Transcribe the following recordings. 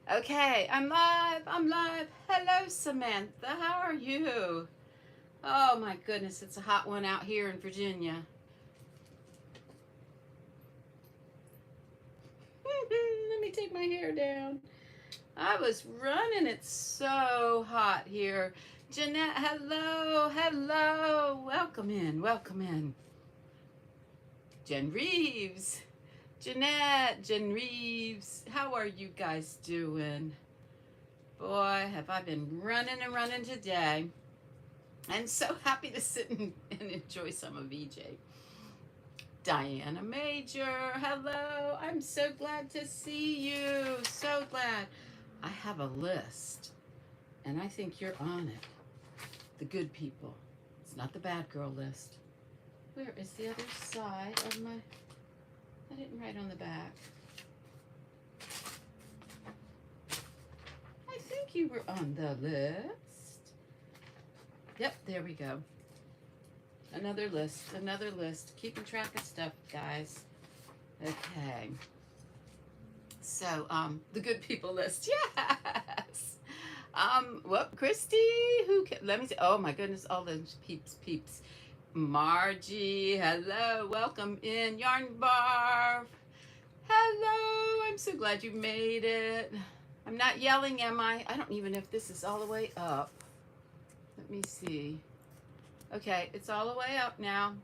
Okay, I'm live. I'm live. Hello, Samantha. How are you? Oh my goodness, it's a hot one out here in Virginia. Let me take my hair down. I was running. It's so hot here. Jeanette, hello. Hello. Welcome in. Welcome in. Jen Reeves. Jeanette, Jen Reeves. How are you guys doing? Boy, have I been running and running today. I'm so happy to sit and enjoy some of VJ. Diana Major, hello. I'm so glad to see you. So glad. I have a list, and I think you're on it. The good people. It's not the bad girl list. Where is the other side of my... I didn't write on the back. I think you were on the list. Yep, there we go. Another list. Keeping track of stuff, guys. Okay. So, the good people list, yes. Well, Christy, let me see. Oh my goodness, all those peeps. Margie, hello, welcome in. Yarnbarf, hello. I'm so glad you made it. I'm not yelling, am I? I don't even know if this is all the way up. Let me see. Okay, it's all the way up now.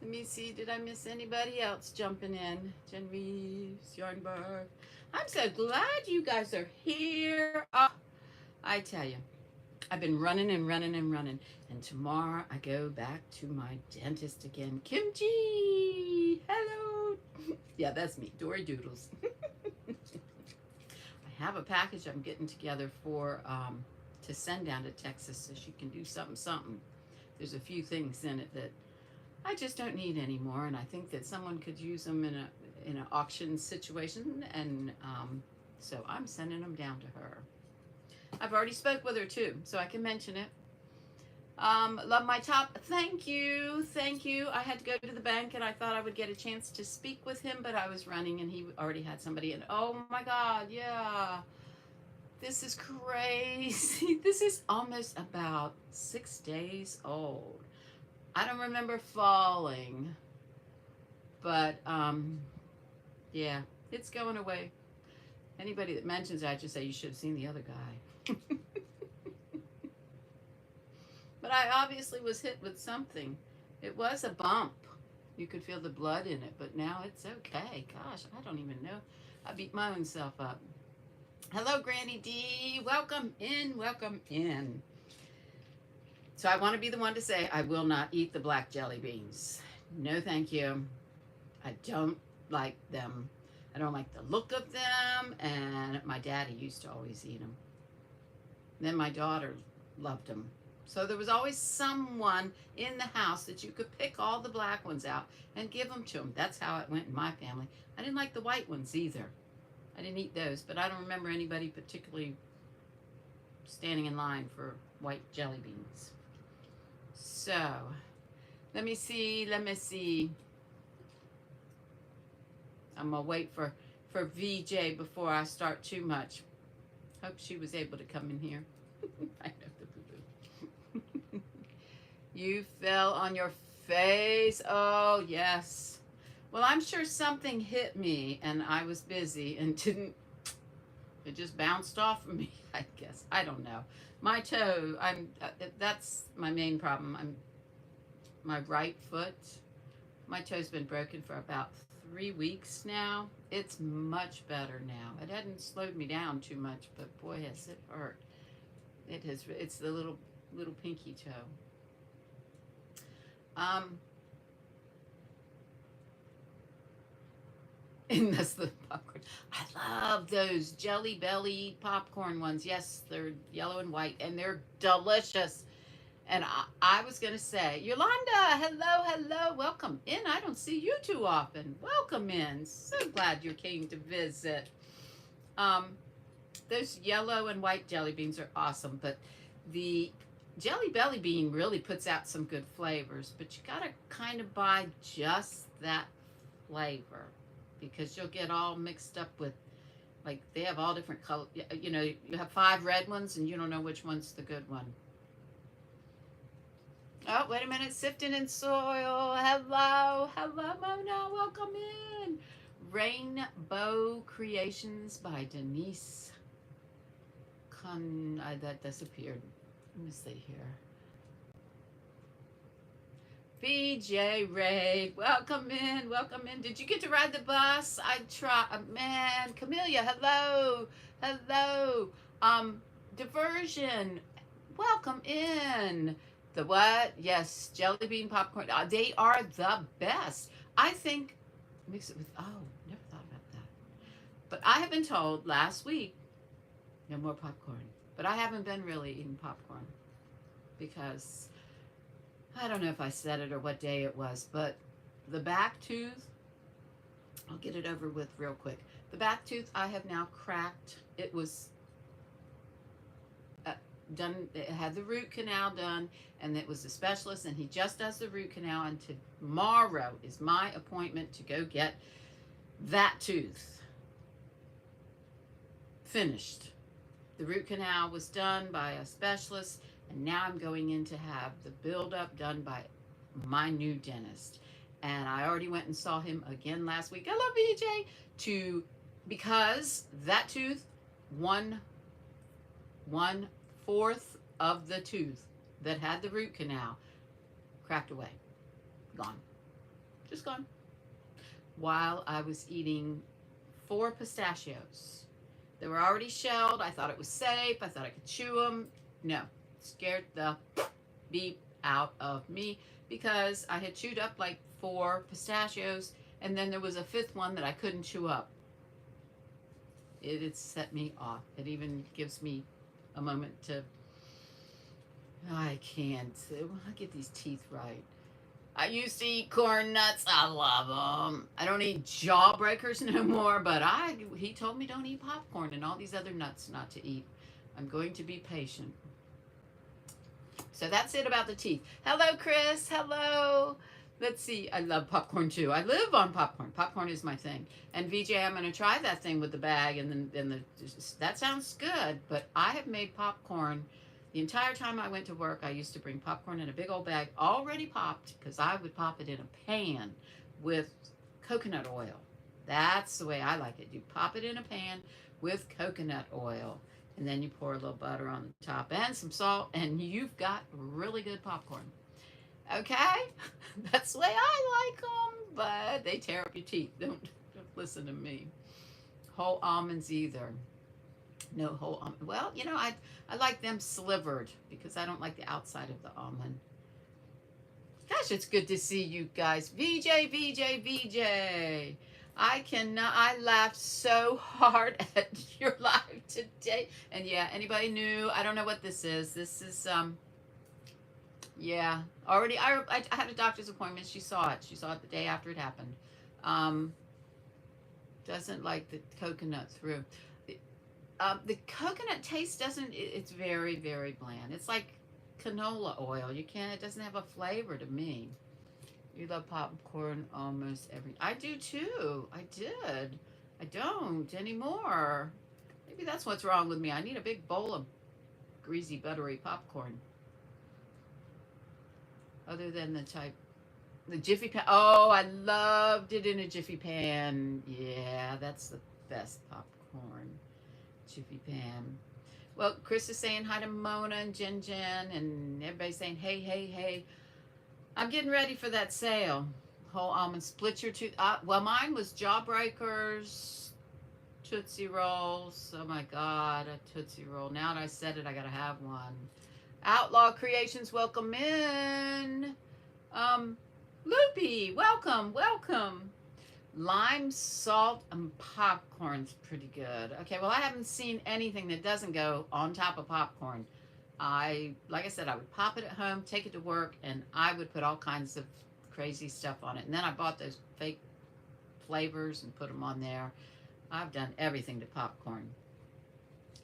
Let me see, did I miss anybody else jumping in? Jen Reeves, Yarnbarf. I'm so glad you guys are here. Oh, I tell you, I've been running and running and running. And tomorrow I go back to my dentist again. Kimchi, hello. Yeah, that's me, Dory Doodles. I have a package I'm getting together for to send down to Texas so she can do something. There's a few things in it that I just don't need anymore, and I think that someone could use them in an auction situation, and so I'm sending them down to her. I've already spoke with her too, so I can mention it. Love my top. Thank you. I had to go to the bank, and I thought I would get a chance to speak with him, but I was running, and he already had somebody. And oh my God, yeah, this is crazy. This is almost about 6 days old. I don't remember falling, but yeah, it's going away. Anybody that mentions it, I just say you should have seen the other guy. But I obviously was hit with something. It was a bump. You could feel the blood in it, but now it's okay. Gosh, I don't even know. I beat my own self up. Hello, Grannydee. Welcome in. Welcome in. So I want to be the one to say I will not eat the black jelly beans. No, thank you. I don't like them. I don't like the look of them, and my daddy used to always eat them. Then my daughter loved them. So there was always someone in the house that you could pick all the black ones out and give them to them. That's how it went in my family. I didn't like the white ones either. I didn't eat those, but I don't remember anybody particularly standing in line for white jelly beans. So, let me see. I'm gonna wait for VJ before I start too much. Hope she was able to come in here. I know the boo-boo. You fell on your face. Oh, yes. Well, I'm sure something hit me and I was busy and didn't, it just bounced off of me, I guess. I don't know. My toe, that's my main problem. My right foot, my toe's been broken for about 3 weeks now. It's much better now. It hadn't slowed me down too much, but boy, has it hurt. It has. It's the little pinky toe. And that's the popcorn. I love those Jelly Belly popcorn ones. Yes, they're yellow and white, and they're delicious. And I was going to say, Yolanda, hello, welcome in. I don't see you too often. Welcome in. So glad you came to visit. Those yellow and white jelly beans are awesome, but the Jelly Belly bean really puts out some good flavors, but you got to kind of buy just that flavor because you'll get all mixed up with Like they have all different color. You know, you have 5 red ones, and you don't know which one's the good one. Oh, wait a minute. Sifting in soil. Hello. Hello, Mona. Welcome in. Rainbow Creations by Denise. That disappeared. Let me see here. BJ Ray, welcome in, welcome in. Did you get to ride the bus? I try, man. Camellia, hello, hello. Diversion, welcome in. The what? Yes, jelly bean popcorn. They are the best. I think mix it with. Oh, never thought about that. But I have been told last week no more popcorn. But I haven't been really eating popcorn because I don't know if I said it or what day it was, but the back tooth, I'll get it over with real quick. The back tooth I have now cracked. It was done, it had the root canal done, and it was a specialist, and he just does the root canal, and tomorrow is my appointment to go get that tooth finished. The root canal was done by a specialist, and now I'm going in to have the build-up done by my new dentist. And I already went and saw him again last week. Hello, BJ. Because that tooth, one fourth of the tooth that had the root canal cracked away, gone, just gone. While I was eating 4 pistachios. They were already shelled. I thought it was safe. I thought I could chew them. No, scared the beep out of me because I had chewed up like 4 pistachios, and then there was a 5th one that I couldn't chew up. It set me off. It even gives me a moment to, I can't. I get these teeth right. I used to eat corn nuts. I love them. I don't eat jawbreakers no more, but he told me don't eat popcorn and all these other nuts not to eat. I'm going to be patient. So that's it about the teeth. Hello, Chris. Hello. Let's see. I love popcorn too. I live on popcorn. Popcorn is my thing. And VJ, I'm going to try that thing with the bag, and then that sounds good. But I have made popcorn. The entire time I went to work, I used to bring popcorn in a big old bag, already popped, because I would pop it in a pan with coconut oil. That's the way I like it. You pop it in a pan with coconut oil, and then you pour a little butter on the top and some salt, and you've got really good popcorn. Okay? That's the way I like them, but they tear up your teeth. Don't listen to me. Whole almonds either. No whole almond. Well, you know, I like them slivered because I don't like the outside of the almond. Gosh, it's good to see you guys. VJ, VJ, VJ. I laughed so hard at your live today. And yeah, anybody new? I don't know what this is. This is, yeah, already, I had a doctor's appointment. She saw it. She saw it the day after it happened. Doesn't like the coconut through. The coconut taste doesn't, it's very, very bland. It's like canola oil. It doesn't have a flavor to me. You love popcorn almost every, I do too. I did. I don't anymore. Maybe that's what's wrong with me. I need a big bowl of greasy, buttery popcorn. Other than the Jiffy Pan. Oh, I loved it in a Jiffy Pan. Yeah, that's the best popcorn. Jiffy Pan. Well, Chris is saying hi to Mona and Jen, and everybody's saying, hey, hey, hey. I'm getting ready for that sale. Whole almond, split your tooth. Well, mine was Jawbreakers, Tootsie Rolls. Oh my God, a Tootsie Roll. Now that I said it, I gotta have one. Outlaw Creations, welcome in. Loopy, welcome, welcome. Lime, salt, and popcorn's pretty good. Okay, well, I haven't seen anything that doesn't go on top of popcorn. Like I said, I would pop it at home, take it to work, and I would put all kinds of crazy stuff on it. And then I bought those fake flavors and put them on there. I've done everything to popcorn.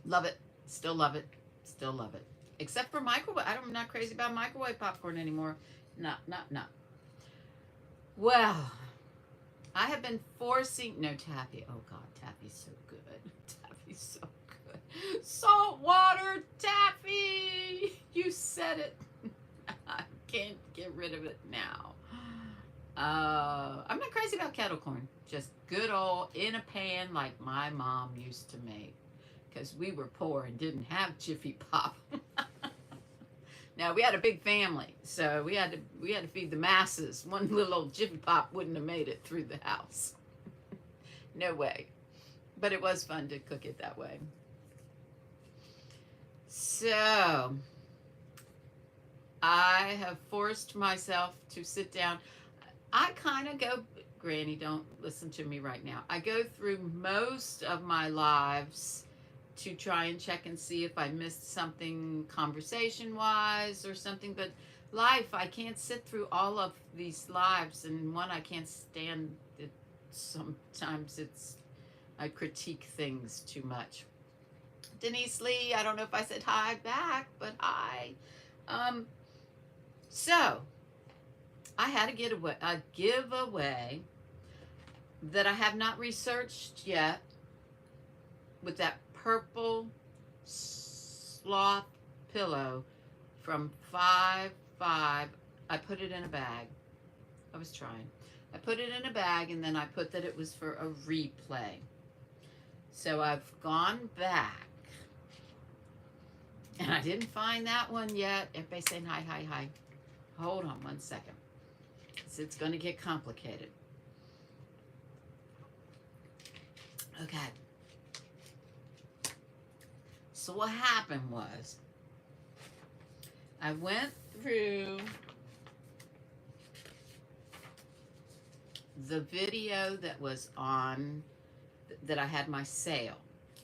Love it. Still love it. Still love it. Except for microwave. I'm not crazy about microwave popcorn anymore. No. Well, I have been forcing, no, Taffy. Oh God, Taffy's so good. Taffy's so good. Salt water, Taffy. You said it. I can't get rid of it now. I'm not crazy about kettle corn. Just good old in a pan like my mom used to make. Because we were poor and didn't have Jiffy Pop. Now we had a big family, so we had to feed the masses. One little old Jiffy Pop wouldn't have made it through the house. No way. But it was fun to cook it that way. So I have forced myself to sit down. I kind of go, Granny, don't listen to me right now. I go through most of my lives to try and check and see if I missed something conversation-wise or something. But life, I can't sit through all of these lives. And one, I can't stand it. Sometimes I critique things too much. Denise Lee, I don't know if I said hi back, but hi. So I had a giveaway that I have not researched yet with that purple sloth pillow from 5.5. I put it in a bag. I was trying. I put it in a bag and then I put that it was for a replay. So I've gone back and I didn't find that one yet. Everybody saying hi, hi, hi. Hold on one second. It's going to get complicated. Okay. So what happened was, I went through the video that was on, that I had my sale,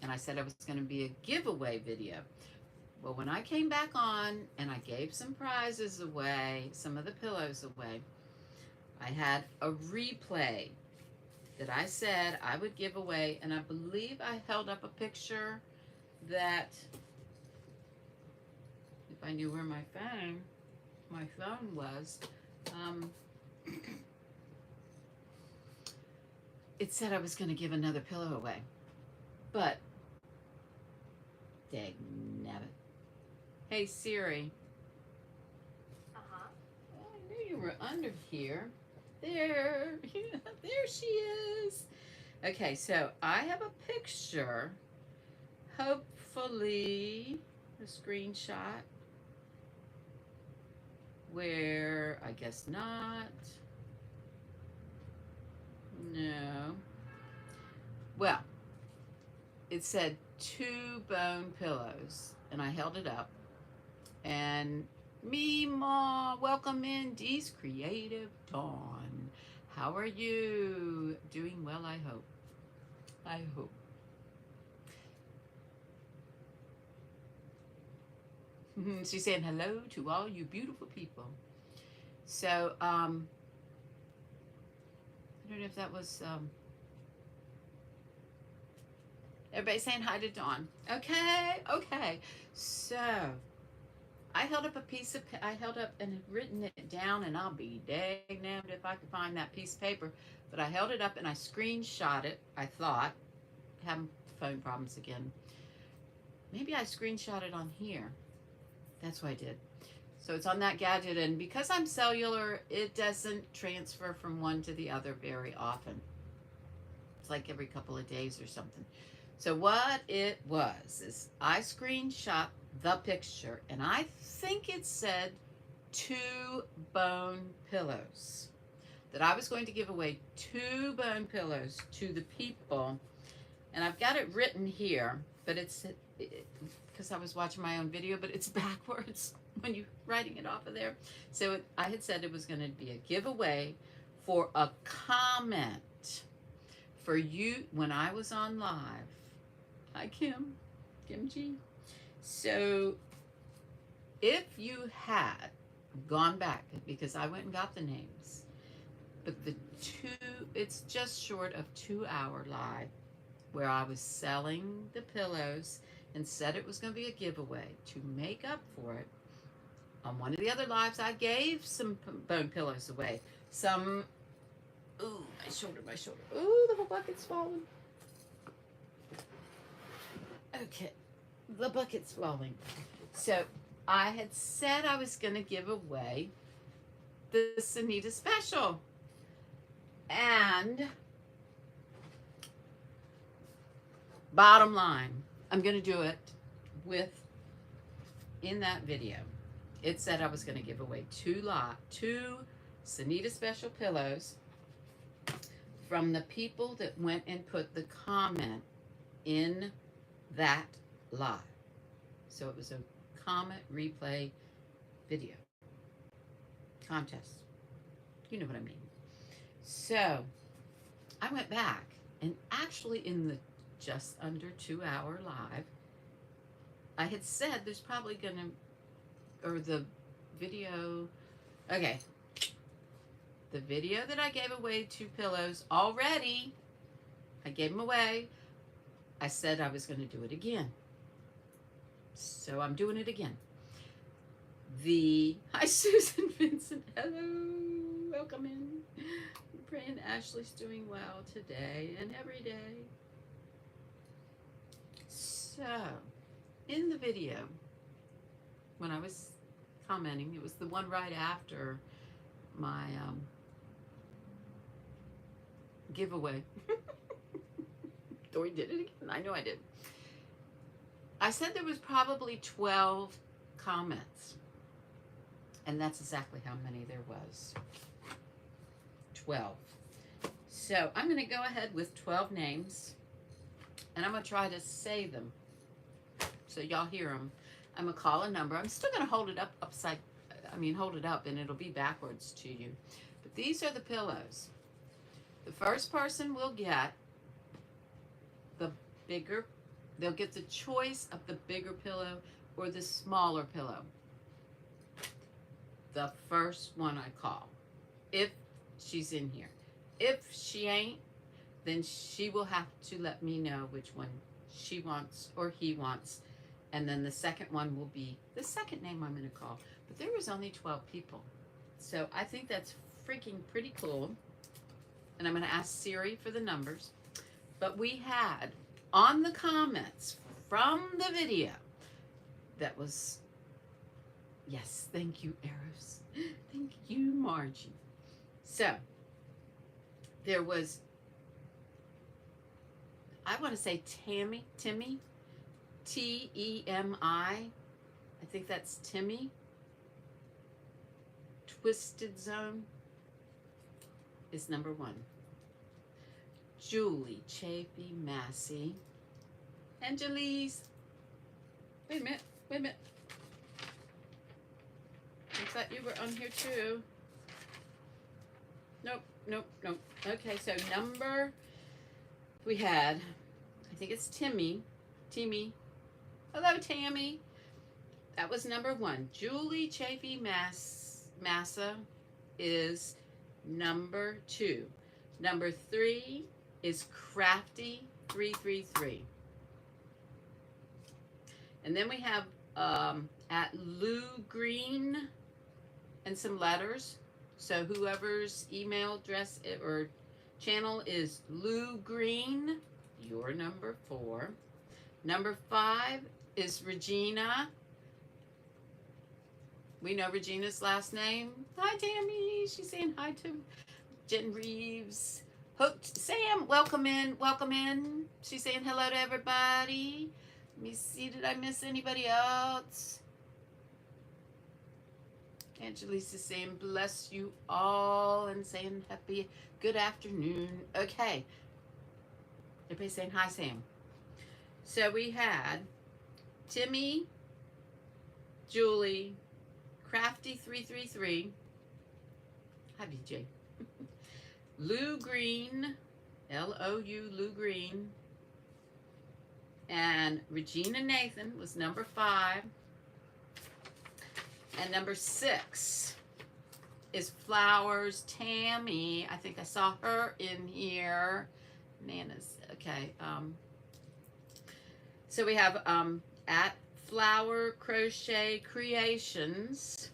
and I said it was going to be a giveaway video. Well, when I came back on and I gave some prizes away, some of the pillows away, I had a replay that I said I would give away, and I believe I held up a picture that, if I knew where my phone was, it said I was going to give another pillow away, but dang nabbit. Hey Siri. Uh-huh. Oh, I knew you were under here. There, there she is. Okay, so I have a picture. Hopefully a screenshot where, I guess not. No. Well, it said 2 bone pillows, and I held it up. And Meemaw, welcome in, Dee's Creative Dawn. How are you? Doing well, I hope. I hope. She's saying hello to all you beautiful people. So, I don't know if that was, everybody saying hi to Dawn. Okay, okay. So, I held up I held up and had written it down, and I'll be dang-nabbed if I could find that piece of paper. But I held it up and I screenshot it, I thought. Having phone problems again. Maybe I screenshot it on here. That's what I did. So it's on that gadget, and because I'm cellular, it doesn't transfer from one to the other very often. It's like every couple of days or something. So what it was is I screenshot the picture, and I think it said 2 bone pillows. That I was going to give away 2 bone pillows to the people. And I've got it written here, but it's, because I was watching my own video, but it's backwards when you're writing it off of there. So I had said it was going to be a giveaway for a comment for you when I was on live. Hi, Kim G. So if you had gone back, because I went and got the names, but it's just short of 2-hour live where I was selling the pillows and said it was going to be a giveaway to make up for it. On one of the other lives, I gave some bone pillows away. Some Ooh, my shoulder, my shoulder. Ooh, the whole bucket's falling. Okay, the bucket's falling. So I had said I was going to give away this Anita special. And bottom line, I'm going to do it with, in that video, it said I was going to give away two Sanita special pillows from the people that went and put the comment in that live. So it was a comment replay video contest. You know what I mean. So I went back, and actually in the just under 2 hour live, I had said there's probably gonna, or the video, okay, the video that I gave away 2 pillows already, I gave them away. I said I was gonna do it again. So I'm doing it again. Hi Susan Vincent, hello, welcome in. I'm praying Ashley's doing well today and every day. So, in the video, when I was commenting, it was the one right after my giveaway. Dory did it again. I know I did. I said there was probably 12 comments. And that's exactly how many there was. 12. So I'm going to go ahead with 12 names. And I'm going to try to say them so y'all hear them. I'm going to call a number. I'm still going to hold it up hold it up and it'll be backwards to you. But these are the pillows. The first person will get the bigger, they'll get the choice of the bigger pillow or the smaller pillow. The first one I call, if she's in here. If she ain't, then she will have to let me know which one she wants or he wants. And then the second one will be the second name I'm going to call. But there was only 12 people. So I think that's freaking pretty cool. And I'm going to ask Siri for the numbers. But we had on the comments from the video that was, yes, thank you, Eros. Thank you, Margie. So there was, I want to say Timmy, T-E-M-I. I think that's Timmy. Twisted Zone is number 1. Julie, Chafee, Massey, Angelise. Wait a minute. I thought you were on here too. Nope. Okay, so number, we had, I think it's Timmy. Hello, Tammy. That was number 1. Julie Chafee Massa is number 2. Number 3 is Crafty 333. And then we have at Lou Green and some letters. So whoever's email address or channel is Lou Green, you're number 4. Number 5 is Regina. We know Regina's last name. Hi, Tammy. She's saying hi to Jen Reeves. Hooked Sam, welcome in. She's saying hello to everybody. Let me see, did I miss anybody else? Angelise is saying bless you all and saying happy good afternoon. Okay. Everybody's saying hi, Sam. So we had Timmy, Julie, Crafty 333. Hi, BJ. Lou Green, L-O-U, Lou Green. And Regina Nathan was number 5. And number 6 is Flowers Tammy. I think I saw her in here. Nana's, okay. So we have at Flower Crochet Creations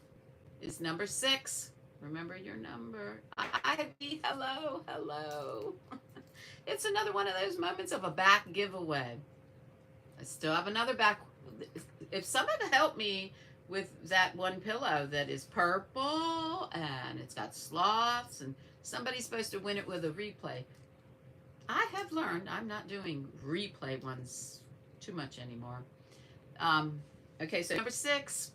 is number 6. Remember your number. Ivy, hello, hello. It's another one of those moments of a back giveaway. I still have another back. If someone could help me with that one pillow that is purple and it's got sloths and somebody's supposed to win it with a replay. I have learned I'm not doing replay ones too much anymore. Okay, so number 6.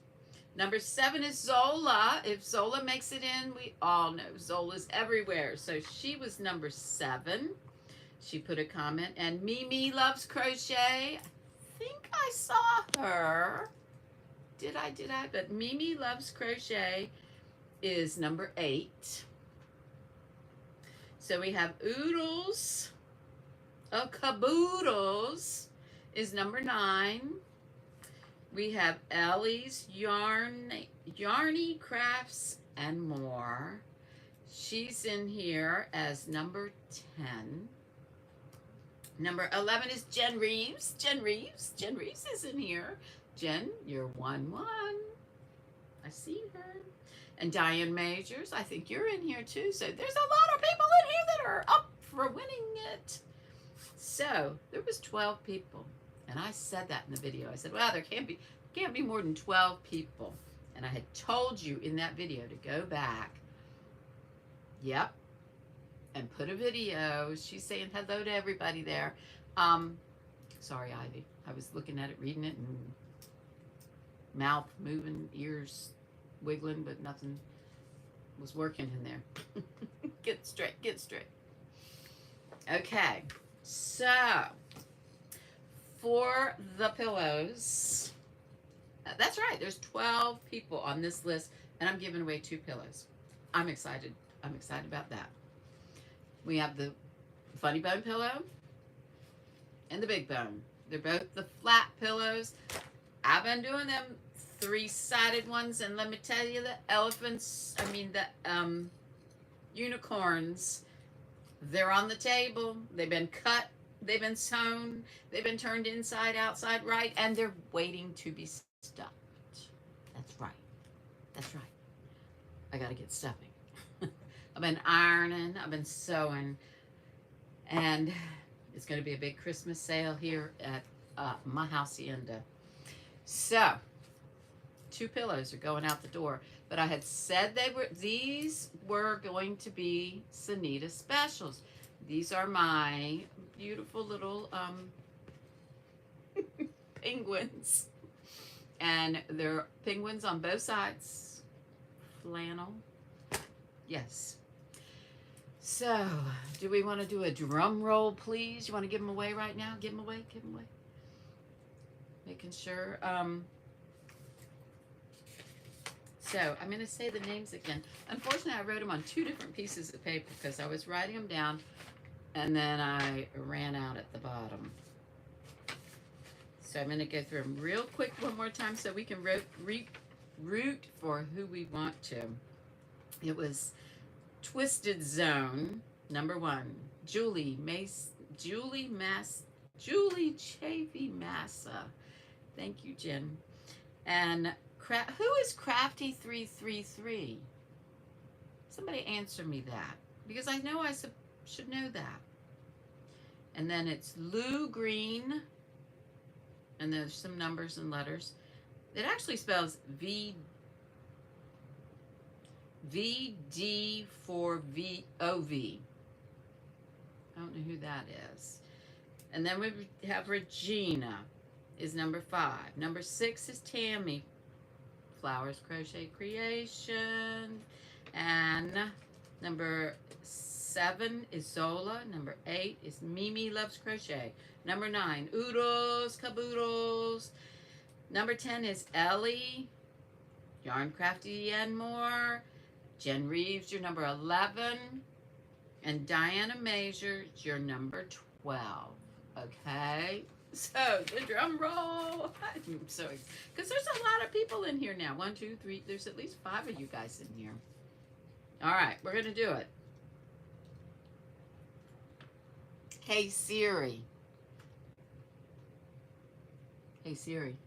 Number 7 is Zola. If Zola makes it in, we all know Zola's everywhere. So she was number 7. She put a comment. And Mimi loves crochet. I think I saw her. Did I? But Mimi loves crochet is number 8. So we have Oodles. Oh, Caboodles is number 9. We have Ellie's Yarny Crafts and More. She's in here as number 10. Number 11 is Jen Reeves. Jen Reeves is in here. Jen, you're 1-1. I see her. And Diane Majors, I think you're in here too. So there's a lot of people in here that are up for winning it. So there was 12 people. And I said that in the video. I said, well, there can't be more than 12 people. And I had told you in that video to go back. Yep. And put a video. She's saying hello to everybody there. Sorry, Ivy. I was looking at it, reading it, and mouth moving, ears wiggling, but nothing was working in there. Get straight. Okay. So, for the pillows, that's right, there's 12 people on this list, and I'm giving away 2 pillows. I'm excited about that. We have the funny bone pillow and the big bone. They're both the flat pillows. I've been doing them 3-sided ones, and let me tell you, the unicorns, they're on the table. They've been cut. They've been sewn. They've been turned inside, outside, right, and they're waiting to be stuffed. That's right. I got to get stuffing. I've been ironing. I've been sewing. And it's going to be a big Christmas sale here at my hacienda. So, 2 pillows are going out the door. But I had said these were going to be Sanita specials. These are my beautiful little penguins. And they're penguins on both sides. Flannel. Yes. So, do we want to do a drum roll, please? You want to give them away right now? Give them away. Making sure. So, I'm going to say the names again. Unfortunately, I wrote them on 2 different pieces of paper because I was writing them down and then I ran out at the bottom. So, I'm going to go through them real quick one more time so we can root for who we want to. It was Twisted Zone, number 1. Julie Chafee Massa. Thank you, Jen. And who is Crafty 333? Somebody answer me that, because I know I should know that. And then it's Lou Green, and there's some numbers and letters. It actually spells VD for VOV. I don't know who that is. And then we have Regina is number 5. Number 6 is Tammy Flowers Crochet Creation. And number 7 is Zola. Number 8 is Mimi Loves Crochet. Number 9, Oodles Caboodles. Number 10 is Ellie, Yarn Crafty and More. Jen Reeves, your number 11. And Diana Major, your number 12. Okay? So, the drum roll. I'm so excited. Because there's a lot of people in here now. 1, 2, 3. There's at least 5 of you guys in here. All right, we're going to do it. Hey, Siri. Hey, Siri.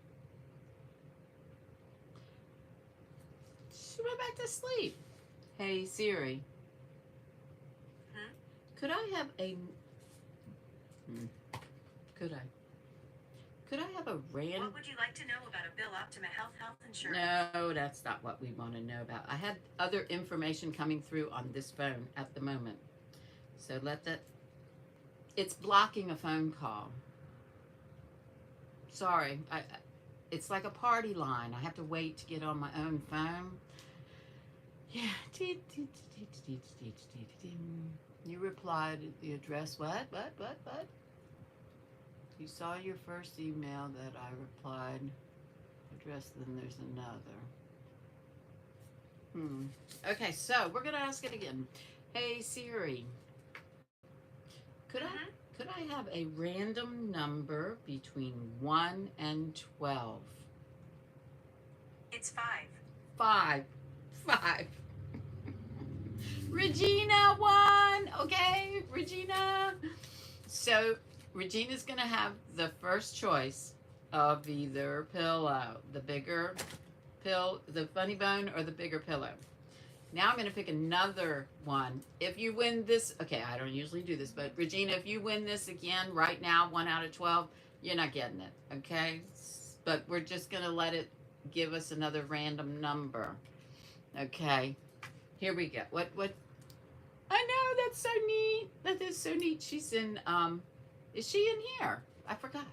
She went back to sleep. Hey Siri, Hmm? could I have a could I have a random? What would you like to know about a Bill Optima health insurance? No, that's not what we want to know about. I had other information coming through on this phone at the moment, so let that. It's blocking a phone call. Sorry, it's like a party line. I have to wait to get on my own phone. Yeah. You replied the address. What? You saw your first email that I replied. Address, then there's another. Okay, so we're gonna ask it again. Hey Siri, could I have a random number between 1 and 12? It's 5. 5. Regina won. Okay, Regina. So Regina's gonna have the first choice of either pillow, the bigger the funny bone, or the bigger pillow. Now I'm gonna pick another one. If you win this, okay, I don't usually do this, but Regina, if you win this again right now, 1 out of 12, you're not getting it, okay? But we're just gonna let it give us another random number. Okay, here we go. What? I know, that's so neat. That is so neat. She's in, is she in here? I forgot.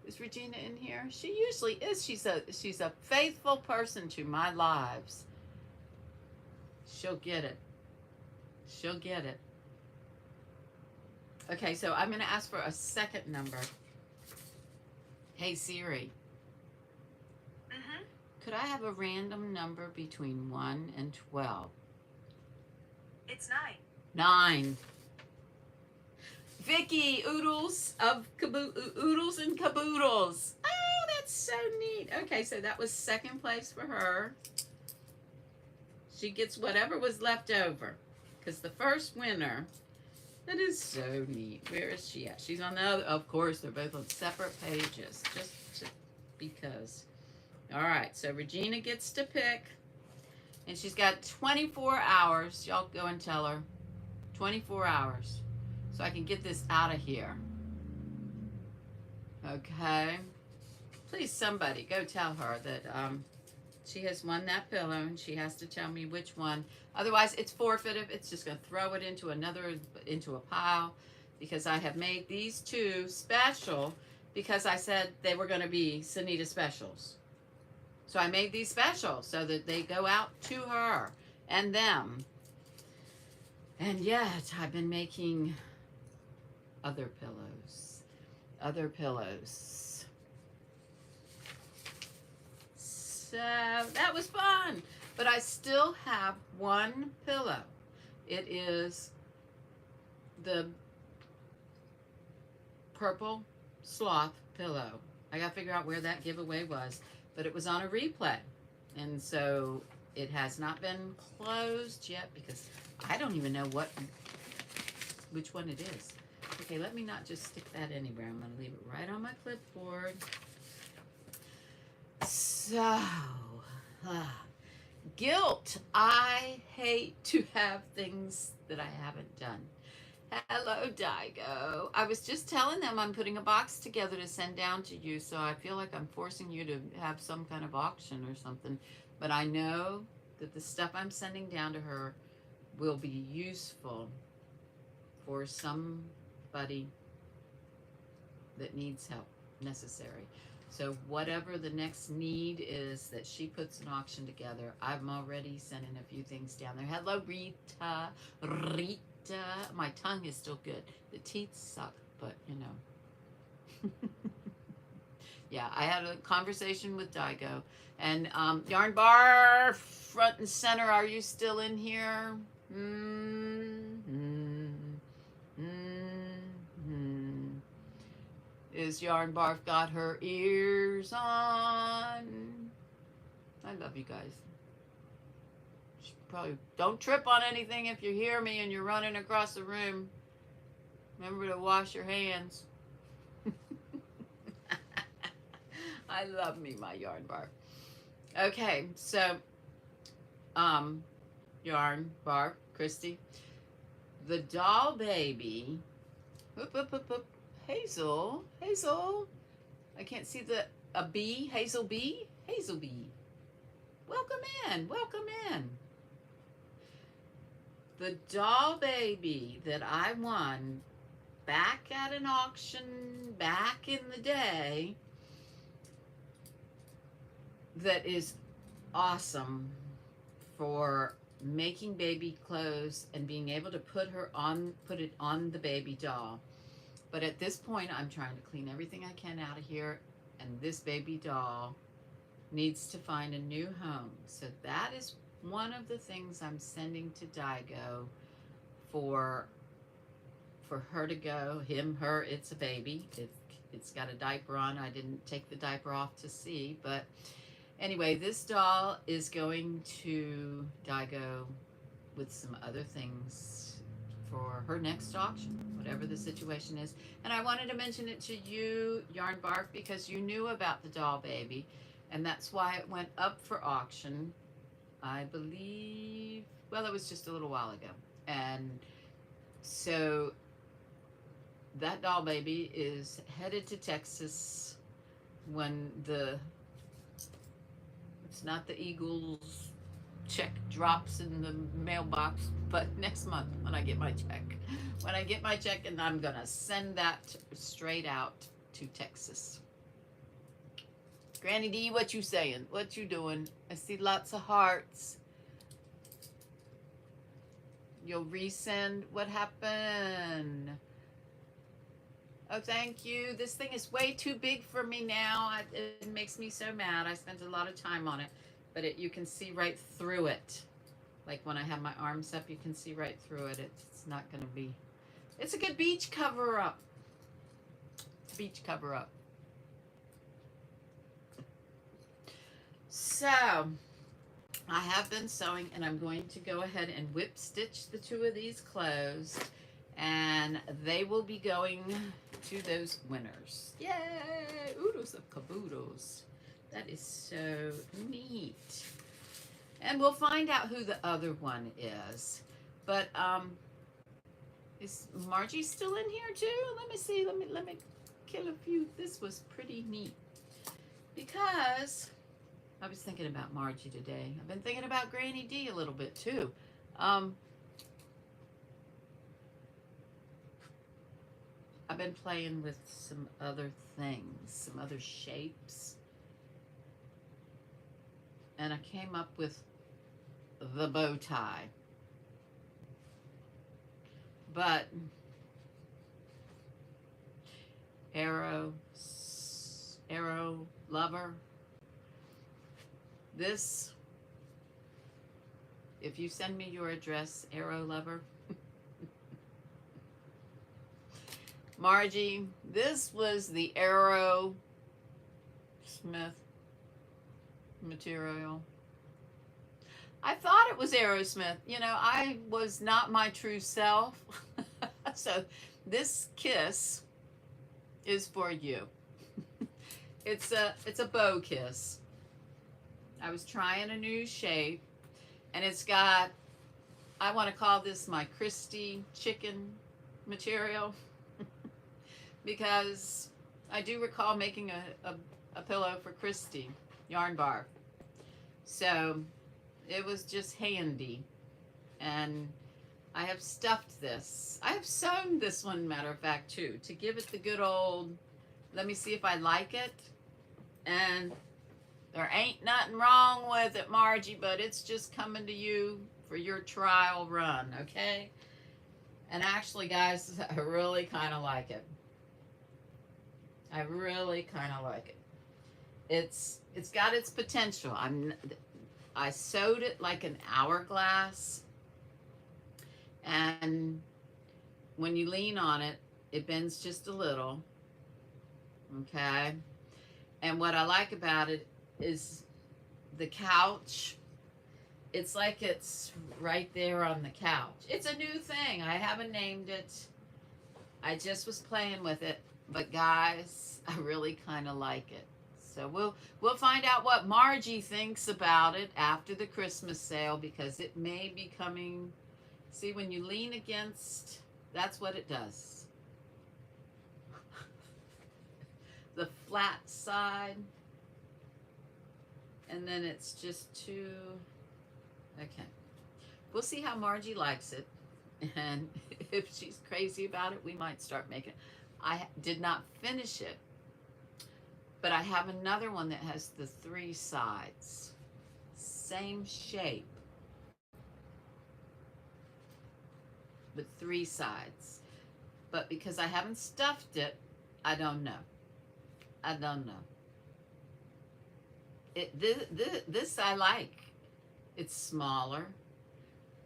Is Regina in here? She usually is. She's a faithful person to my lives. She'll get it. She'll get it. Okay, so I'm going to ask for a second number. Hey Siri. Could I have a random number between 1 and 12? It's 9. 9. Vicky Oodles of Oodles and Caboodles. Oh, that's so neat. Okay, so that was second place for her. She gets whatever was left over, because the first winner. That is so neat. Where is she at? She's on the other. Of course, they're both on separate pages, just because. All right, so Regina gets to pick, and she's got 24 hours. Y'all go and tell her. 24 hours. So I can get this out of here. Okay. Please, somebody, go tell her that she has won that pillow, and she has to tell me which one. Otherwise, it's forfeited. It's just going to throw it into a pile, because I have made these two special because I said they were going to be Sanita specials. So I made these special so that they go out to her and them. And yet, I've been making other pillows. So that was fun. But I still have one pillow. It is the purple sloth pillow. I got to figure out where that giveaway was. But it was on a replay. And so it has not been closed yet, because I don't even know which one it is. Okay, let me not just stick that anywhere. I'm going to leave it right on my clipboard. So, guilt. I hate to have things that I haven't done. Hello, Daigo. I was just telling them I'm putting a box together to send down to you, so I feel like I'm forcing you to have some kind of auction or something. But I know that the stuff I'm sending down to her will be useful for somebody that needs help, necessary. So whatever the next need is that she puts an auction together, I'm already sending a few things down there. Hello, Rita. My tongue is still good. The teeth suck, but you know. Yeah, I had a conversation with Daigo. And Yarnbarf, front and center, are you still in here? Is Yarnbarf got her ears on? I love you guys. Probably don't trip on anything if you hear me and you're running across the room. Remember to wash your hands. I love me my Yarnbarf. Okay, so Yarnbarf, Christy. The doll baby. Whoop, whoop, whoop, whoop. Hazel. Hazel. I can't see a bee. Hazel bee. Hazel bee. Welcome in. Welcome in. The doll baby that I won back at an auction back in the day, that is awesome for making baby clothes and being able to put it on the baby doll. But at this point, I'm trying to clean everything I can out of here, and this baby doll needs to find a new home. So that is one of the things I'm sending to Daigo for her to go. Him, her, it's a baby. It's got a diaper on. I didn't take the diaper off to see, but anyway, this doll is going to Daigo with some other things for her next auction, whatever the situation is. And I wanted to mention it to you, Yarnbarf, because you knew about the doll baby, and that's why it went up for auction, I believe, well, it was just a little while ago. And so that doll baby is headed to Texas when it's not the Eagles check drops in the mailbox, but next month when I get my check. When I get my check, and I'm gonna send that straight out to Texas. Grannydee, what you saying? What you doing? I see lots of hearts. You'll resend. What happened? Oh, thank you. This thing is way too big for me now. It makes me so mad. I spent a lot of time on it, but you can see right through it. Like when I have my arms up, you can see right through it. It's not going to be... It's a good beach cover-up. Beach cover-up. So, I have been sewing, and I'm going to go ahead and whip stitch the two of these clothes, and they will be going to those winners. Yay! Oodles of caboodles. That is so neat. And we'll find out who the other one is. But is Margie still in here too? Let me see. Let me kill a few. This was pretty neat because I was thinking about Margie today. I've been thinking about Grannydee a little bit too. I've been playing with some other things, some other shapes. And I came up with the bow tie. But arrow lover, this, if you send me your address, arrow lover, Margie, this was the Arrow Smith material. I thought it was Aerosmith. You know, I was not my true self. So this kiss is for you. It's a bow kiss. I was trying a new shape, and it's got, I want to call this my Christy chicken material. Because I do recall making a pillow for Christy Yarnbarf. So it was just handy. And I have stuffed this. I have sewn this one, matter of fact, too, to give it the good old, let me see if I like it. And there ain't nothing wrong with it, Margie, but it's just coming to you for your trial run, okay? And actually, guys, I really kind of like it. I really kind of like it. It's got its potential. I sewed it like an hourglass, and when you lean on it, it bends just a little. Okay, and what I like about it is the couch. It's like it's right there on the couch. It's a new thing. I haven't named it. I just was playing with it. But guys, I really kind of like it. So we'll find out what Margie thinks about it after the Christmas sale, because it may be coming. See, when you lean against, that's what it does. The flat side, and then it's just too, okay. We'll see how Margie likes it, and if she's crazy about it, we might start making it. I did not finish it, but I have another one that has the 3 sides, same shape, but 3 sides. But because I haven't stuffed it, I don't know. I don't know. This I like. It's smaller,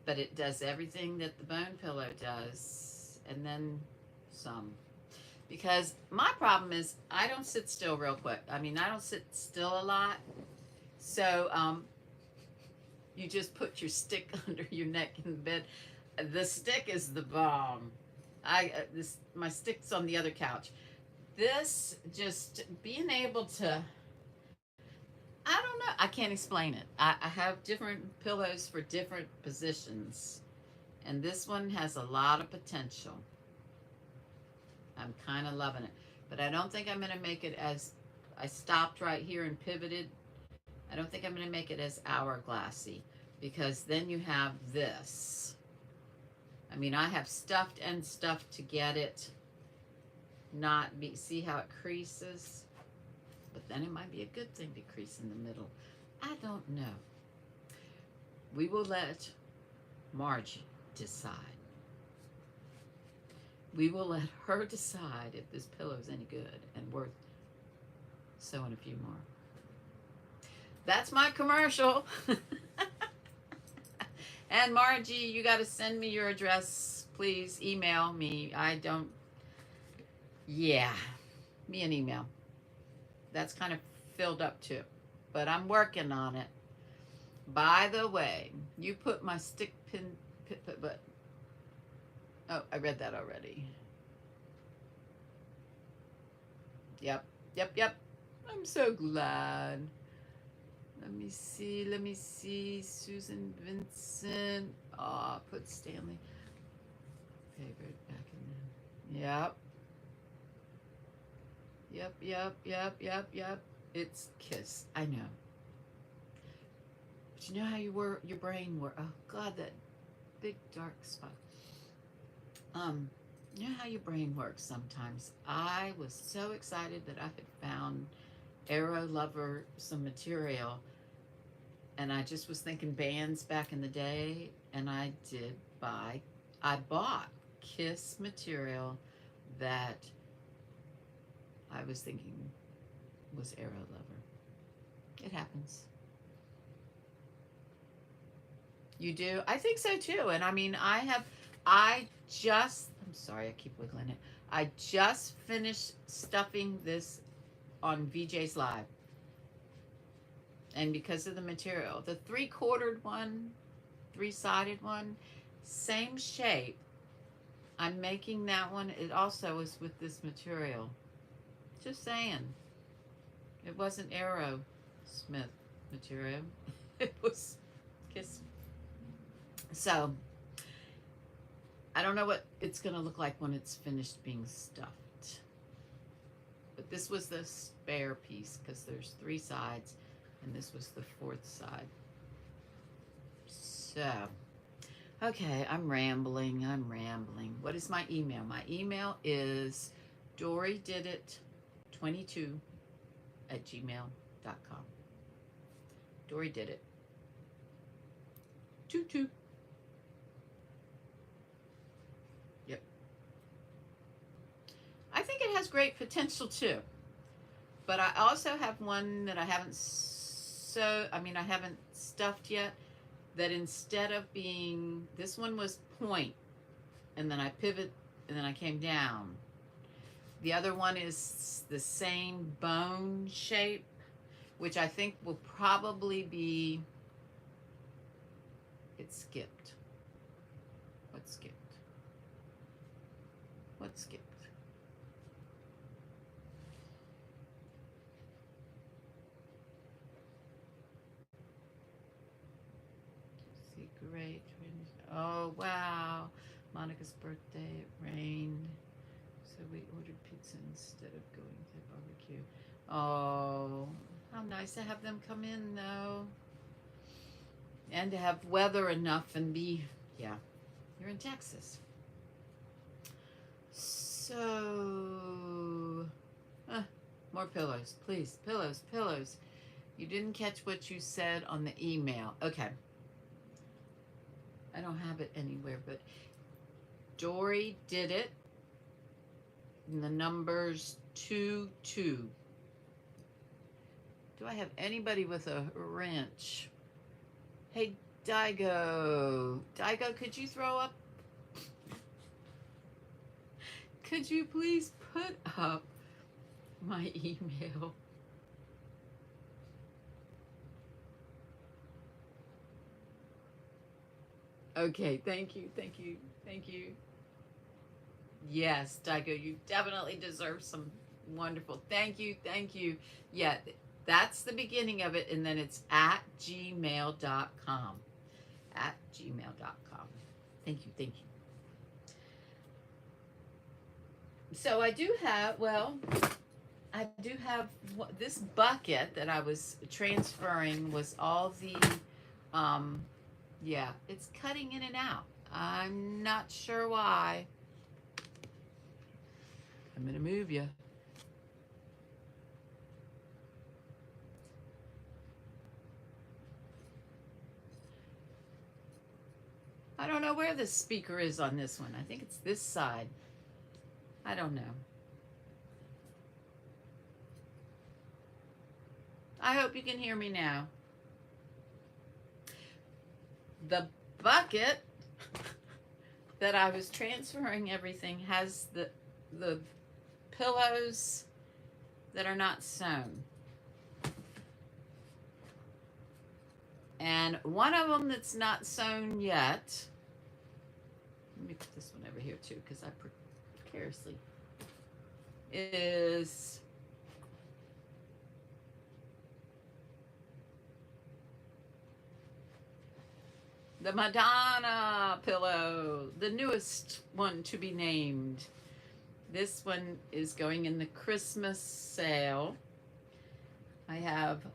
but it does everything that the bone pillow does, and then some. Because my problem is I don't sit still real quick. I mean, I don't sit still a lot. So you just put your stick under your neck in the bed. The stick is the bomb. My stick's on the other couch. This, just being able to, I don't know, I can't explain it. I have different pillows for different positions, and this one has a lot of potential. I'm kind of loving it, but I don't think I'm going to make it as, I stopped right here and pivoted. I don't think I'm going to make it as hourglassy, because then you have this. I mean, I have stuffed and stuffed to get it not be, see how it creases? But then it might be a good thing to crease in the middle. I don't know. We will let Margie decide. We will let her decide if this pillow is any good and worth sewing a few more. That's my commercial. And Margie, you got to send me your address. Please email me. Yeah, me an email. That's kind of filled up too, but I'm working on it. By the way, you put my stick pin, but oh, I read that already. Yep. I'm so glad. Let me see. Susan Vincent. Oh, put Stanley favorite back in there. Yep. It's Kiss. I know. But you know how your brain works. Oh God, that big dark spot. You know how your brain works sometimes. I was so excited that I had found Arrow Lover some material, and I just was thinking bands back in the day, and I bought Kiss material that I was thinking was Arrow Lover. It happens. You do? I think so too. And I mean, I'm sorry, I keep wiggling it. I just finished stuffing this on VJ's Live. And because of the material, the 3/4 one, 3-sided one, same shape. I'm making that one. It also is with this material. Just saying. It wasn't Aerosmith material. It was Kiss. So, I don't know what it's going to look like when it's finished being stuffed. But this was the spare piece, because there's 3 sides, and this was the 4th side. So, okay, I'm rambling. What is my email? My email is dorydidit22@gmail.com. Dory did it. 22. Yep. I think it has great potential too. But I also have one that I haven't I haven't stuffed yet, that instead of being, this one was point, and then I pivot, and then I came down. The other one is the same bone shape, which I think will probably be, it skipped. What skipped? Monica's birthday. It rained. So we ordered pizza instead of going to barbecue. Oh, how nice to have them come in, though. And to have weather enough and be, yeah, you're in Texas. So, more pillows, please. Pillows, pillows. You didn't catch what you said on the email. Okay. I don't have it anywhere, but Dory did it. And the number's 22. Do I have anybody with a wrench? Hey, Daigo. Daigo, could you throw up? Could you please put up my email? Okay, thank you, thank you, thank you. Yes, Daigo, you definitely deserve some wonderful. Thank you, thank you. Yeah, that's the beginning of it, and then it's at gmail.com. At gmail.com. Thank you, thank you. So I do have, this bucket that I was transferring was all the, yeah, it's cutting in and out. I'm not sure why. I'm going to move you. I don't know where the speaker is on this one. I think it's this side. I don't know. I hope you can hear me now. The bucket that I was transferring everything has the pillows that are not sewn. And one of them that's not sewn yet, let me put this one over here too, because I precariously, is the Madonna pillow, the newest one to be named. This one is going in the Christmas sale. I have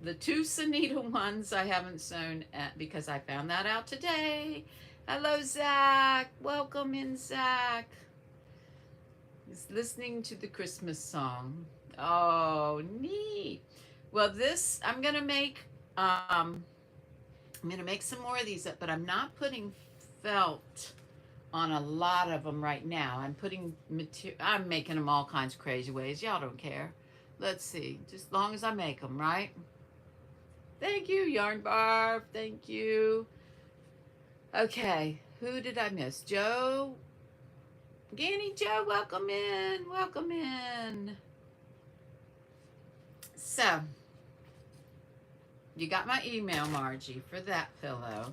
the two Sanita ones I haven't sewn because I found that out today. Hello, Zach. Welcome in, Zach. He's listening to the Christmas song. Oh, neat. Well, this, I'm going to make some more of these up, but I'm not putting felt on a lot of them right now. I'm putting material, I'm making them all kinds of crazy ways. Y'all don't care. Let's see, just as long as I make them, right? Thank you, Yarnbarf. Thank you. Okay, who did I miss? Joe? Ganny Joe, welcome in. Welcome in. So, you got my email, Margie, for that pillow.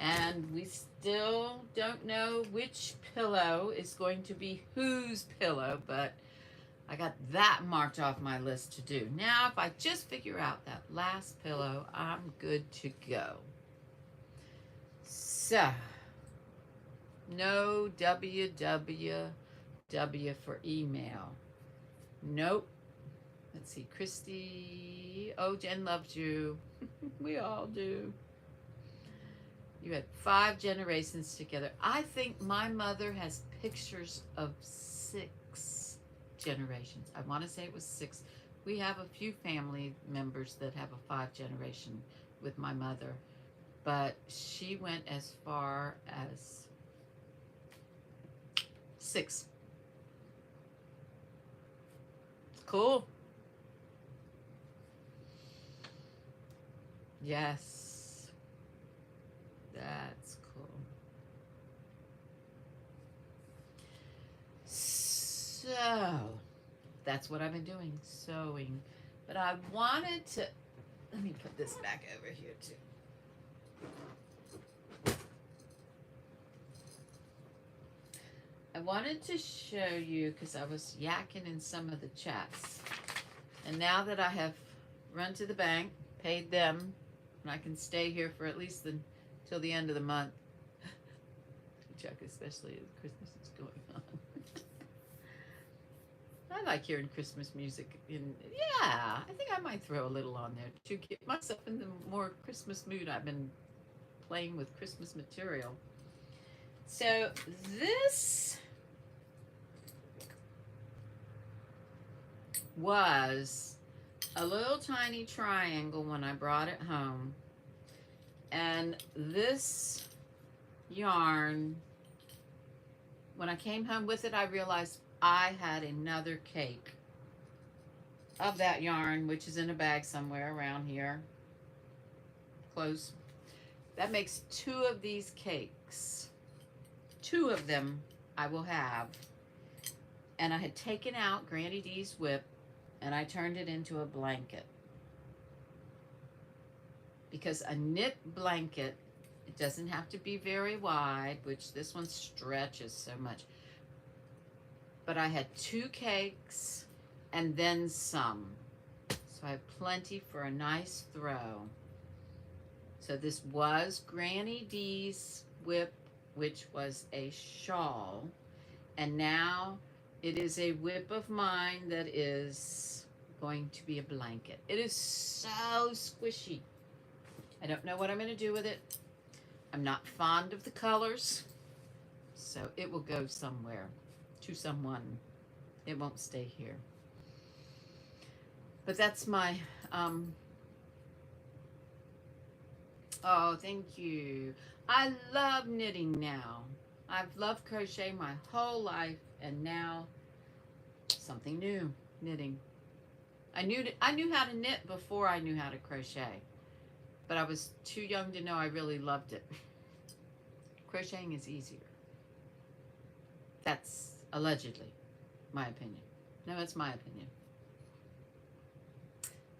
And we still don't know which pillow is going to be whose pillow, but I got that marked off my list to do. Now, if I just figure out that last pillow, I'm good to go. So, no WWW for email. Nope. Let's see, Christy. Oh, Jen loves you. We all do. You had 5 generations together. I think my mother has pictures of 6 generations. I want to say it was 6. We have a few family members that have a 5 generation with my mother, but she went as far as 6. Cool. Yes. That's cool. So, that's what I've been doing, sewing. But I wanted to, let me put this back over here too. I wanted to show you, because I was yakking in some of the chats. And now that I have run to the bank, paid them, and I can stay here for at least until the end of the month. Chuck, especially as Christmas is going on. I like hearing Christmas music. Yeah, I think I might throw a little on there to get myself in the more Christmas mood. I've been playing with Christmas material. So this was a little tiny triangle when I brought it home. And this yarn, when I came home with it, I realized I had another cake of that yarn, which is in a bag somewhere around here. Close. That makes 2 of these cakes. 2 of them I will have. And I had taken out Grannydee's whip and I turned it into a blanket. Because a knit blanket, it doesn't have to be very wide, which this one stretches so much. But I had 2 cakes and then some. So I have plenty for a nice throw. So this was Grannydee's whip, which was a shawl. And now it is a whip of mine that is going to be a blanket. It is so squishy. I don't know what I'm going to do with it. I'm not fond of the colors. So it will go somewhere, to someone. It won't stay here. But that's my, oh, thank you. I love knitting now. I've loved crochet my whole life, and now something new, knitting. I knew how to knit before I knew how to crochet, but I was too young to know I really loved it. Crocheting is easier. That's allegedly my opinion. No, it's my opinion.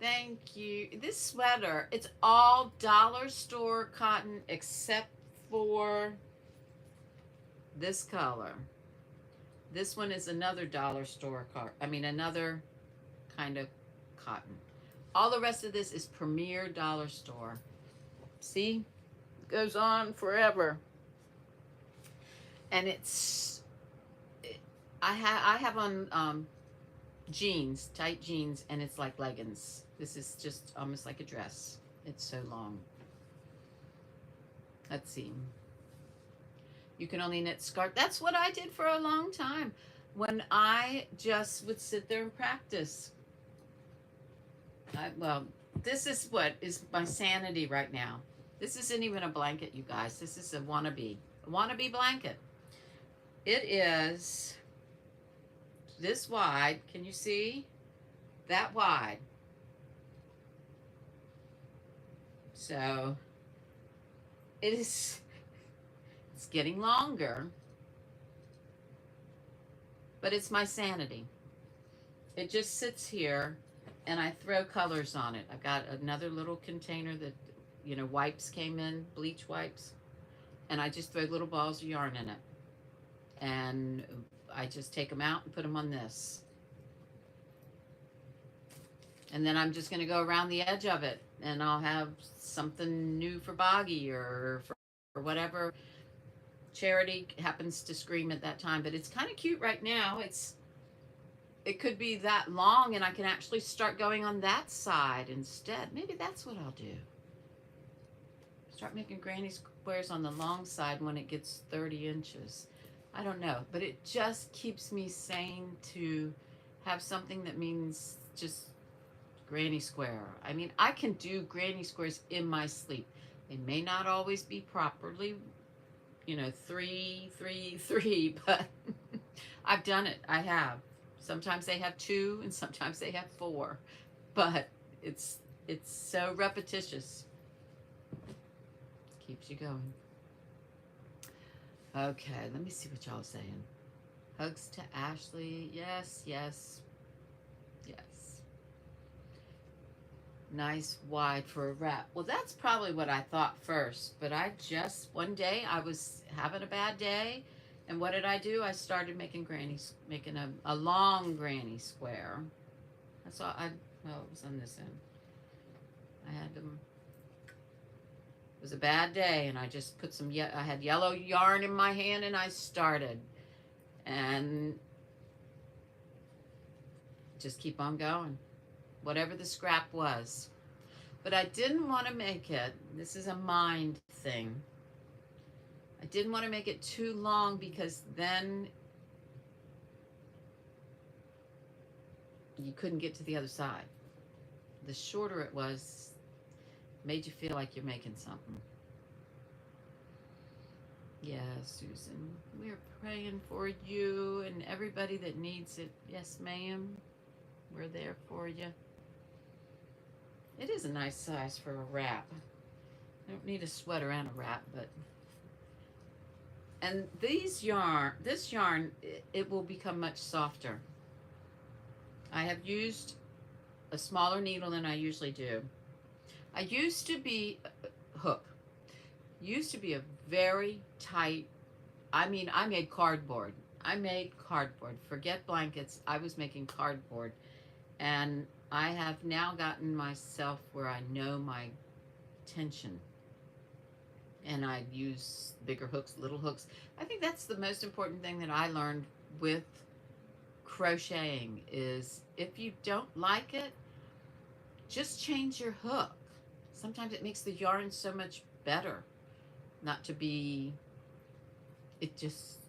Thank you. This sweater, it's all dollar store cotton except for this color. This one is another dollar store another kind of cotton. All the rest of this is Premier Dollar Store. See? It goes on forever. And I have on jeans, tight jeans, and it's like leggings. This is just almost like a dress. It's so long. Let's see. You can only knit scarf. That's what I did for a long time when I just would sit there and practice. Well, this is what is my sanity right now. This isn't even a blanket, you guys. This is a wannabe blanket. It is this wide. Can you see? That wide. So it's getting longer, but it's my sanity. It just sits here and I throw colors on it. I've got another little container that, wipes came in, bleach wipes, and I just throw little balls of yarn in it. And I just take them out and put them on this. And then I'm just going to go around the edge of it, and I'll have something new for Boggy or for whatever Charity happens to scream at that time. But it's kind of cute right now. It could be that long, and I can actually start going on that side instead. Maybe that's what I'll do. Start making granny squares on the long side when it gets 30 inches. I don't know, but it just keeps me sane to have something that means just granny square. I mean, I can do granny squares in my sleep. They may not always be properly, 3, 3, 3, but I've done it. I have. Sometimes they have 2 and sometimes they have 4, but it's so repetitious. Keeps you going. Okay, let me see what y'all are saying. Hugs to Ashley. Yes, yes, yes. Nice wide for a wrap. Well, that's probably what I thought first, but one day I was having a bad day, and what did I do? I started making a long granny square. That's all it was on this end. I had them. It was a bad day, and I just put some, I had yellow yarn in my hand, and I started. And just keep on going, whatever the scrap was. But I didn't want to make it, this is a mind thing, I didn't want to make it too long because then you couldn't get to the other side. The shorter it was, made you feel like you're making something. Yeah, Susan, we're praying for you and everybody that needs it. Yes, ma'am. We're there for you. It is a nice size for a wrap. I don't need a sweater and a wrap, but... And this yarn, it will become much softer. I have used a smaller needle than I usually do. I used to be, used to be a very tight, I mean, I made cardboard. Forget blankets. I was making cardboard. And I have now gotten myself where I know my tension. And I use bigger hooks, little hooks. I think that's the most important thing that I learned with crocheting is if you don't like it, just change your hook. Sometimes it makes the yarn so much better. Not to be, it just,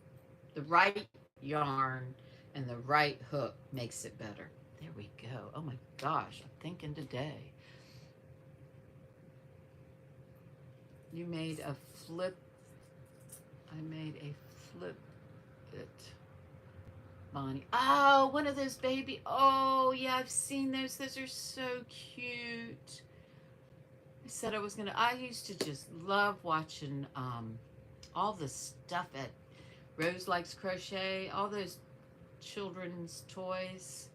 the right yarn and the right hook makes it better. There we go. Oh my gosh, I'm thinking today. You made a flip. I made a flip it. Bonnie. Oh, one of those baby. Oh, yeah, I've seen those. Those are so cute. I said I was going to. I used to just love watching all the stuff at Rose Likes Crochet, all those children's toys.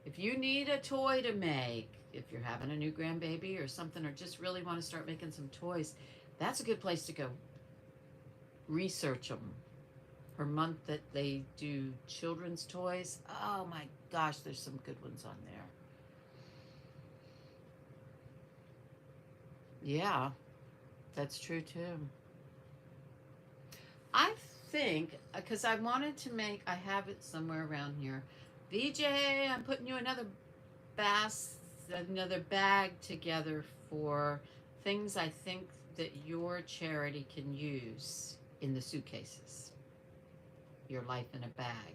If you need a toy to make, if you're having a new grandbaby or something, or just really want to start making some toys, that's a good place to go research them. Per month that they do children's toys. Oh my gosh, there's some good ones on there. Yeah, that's true too. I think, because I wanted to make, I have it somewhere around here. VJ, I'm putting you another bag together for things I think that your charity can use in the suitcases. Your life in a bag.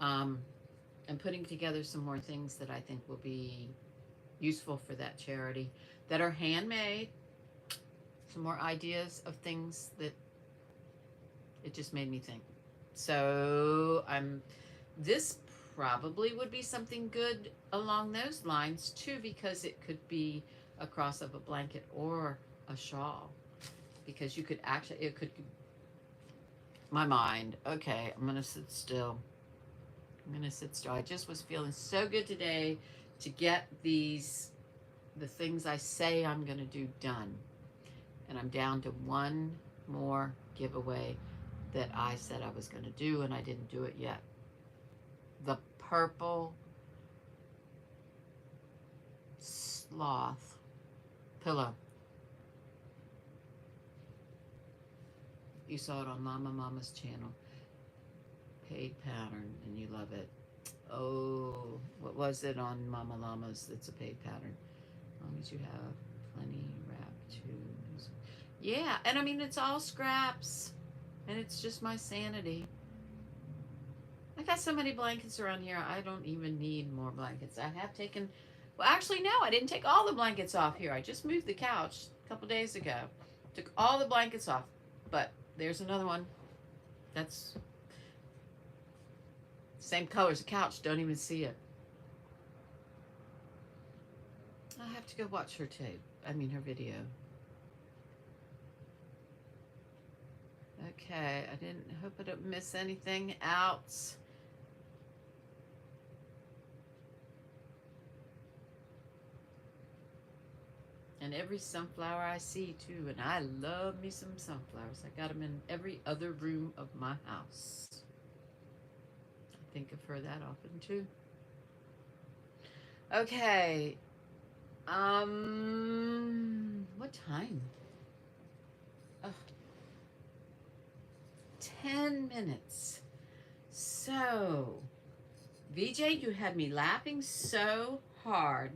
I'm putting together some more things that I think will be useful for that charity that are handmade. Some more ideas of things that it just made me think. So this probably would be something good along those lines too, because it could be a cross of a blanket or a shawl, because you could actually, it could, my mind, okay, I'm gonna sit still. I just was feeling so good today to get the things I say I'm gonna do done, and I'm down to one more giveaway that I said I was gonna do, and I didn't do it yet. The purple sloth pillow. You saw it on Mama's channel. Paid pattern, and you love it. Oh, what was it on Mama Llama's that's a paid pattern? As long as you have plenty wrap too. Yeah, and I mean, it's all scraps, and it's just my sanity. I got so many blankets around here, I don't even need more blankets. I have taken, well, actually, no, I didn't take all the blankets off here. I just moved the couch a couple days ago. Took all the blankets off, but there's another one. That's same color as the couch, don't even see it. I'll have to go watch her tape. I mean, her video. Okay, I didn't, hope I don't miss anything out. And every sunflower I see too, and I love me some sunflowers. I got them in every other room of my house. I think of her that often too. Okay. What time? 10 minutes. So, VJ, you had me laughing so hard.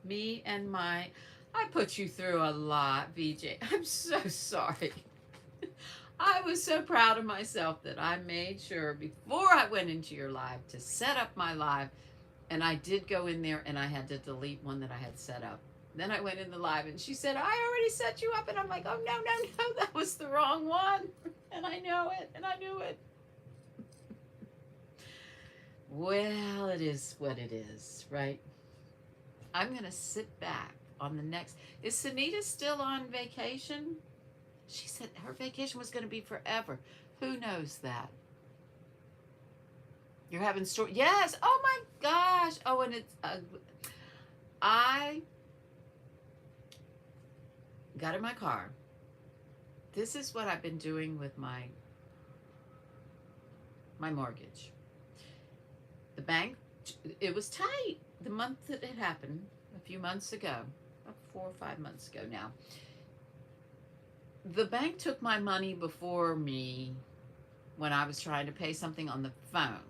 Me and my, I put you through a lot, VJ. I'm so sorry. I was so proud of myself that I made sure before I went into your live to set up my live. And I did go in there and I had to delete one that I had set up. Then I went in the live and she said, I already set you up. And I'm like, oh, no, no, no, that was the wrong one. And I know it, and I knew it. Well, it is what it is, right? I'm going to sit back on the next. Is Sanita still on vacation? She said her vacation was going to be forever. Who knows that? You're having story. Yes. Oh my gosh. Oh, and it's. I got in my car. This is what I've been doing with my mortgage. The bank. It was tight the month that it happened a few months ago, about 4 or 5 months ago now. The bank took my money before me when I was trying to pay something on the phone.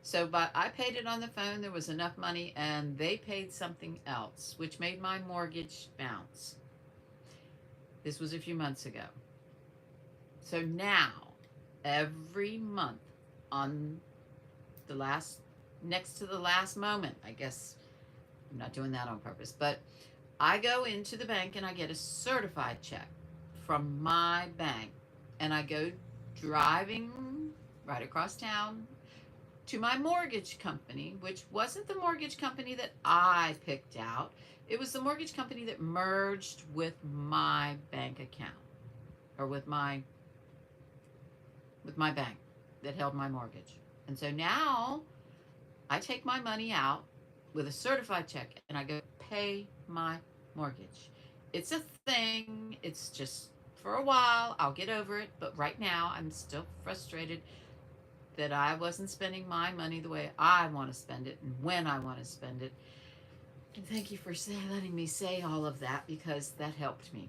So, but I paid it on the phone. There was enough money, and they paid something else, which made my mortgage bounce. This was a few months ago. So now, every month on the last, next to the last moment, I guess I'm not doing that on purpose, but I go into the bank and I get a certified check from my bank, and I go driving right across town to my mortgage company, which wasn't the mortgage company that I picked out. It was the mortgage company that merged with my bank account, or with my bank that held my mortgage. And so now I take my money out with a certified check and I go pay my mortgage. It's a thing. It's just for a while. I'll get over it. But right now I'm still frustrated that I wasn't spending my money the way I want to spend it and when I want to spend it. And thank you for letting me say all of that, because that helped me.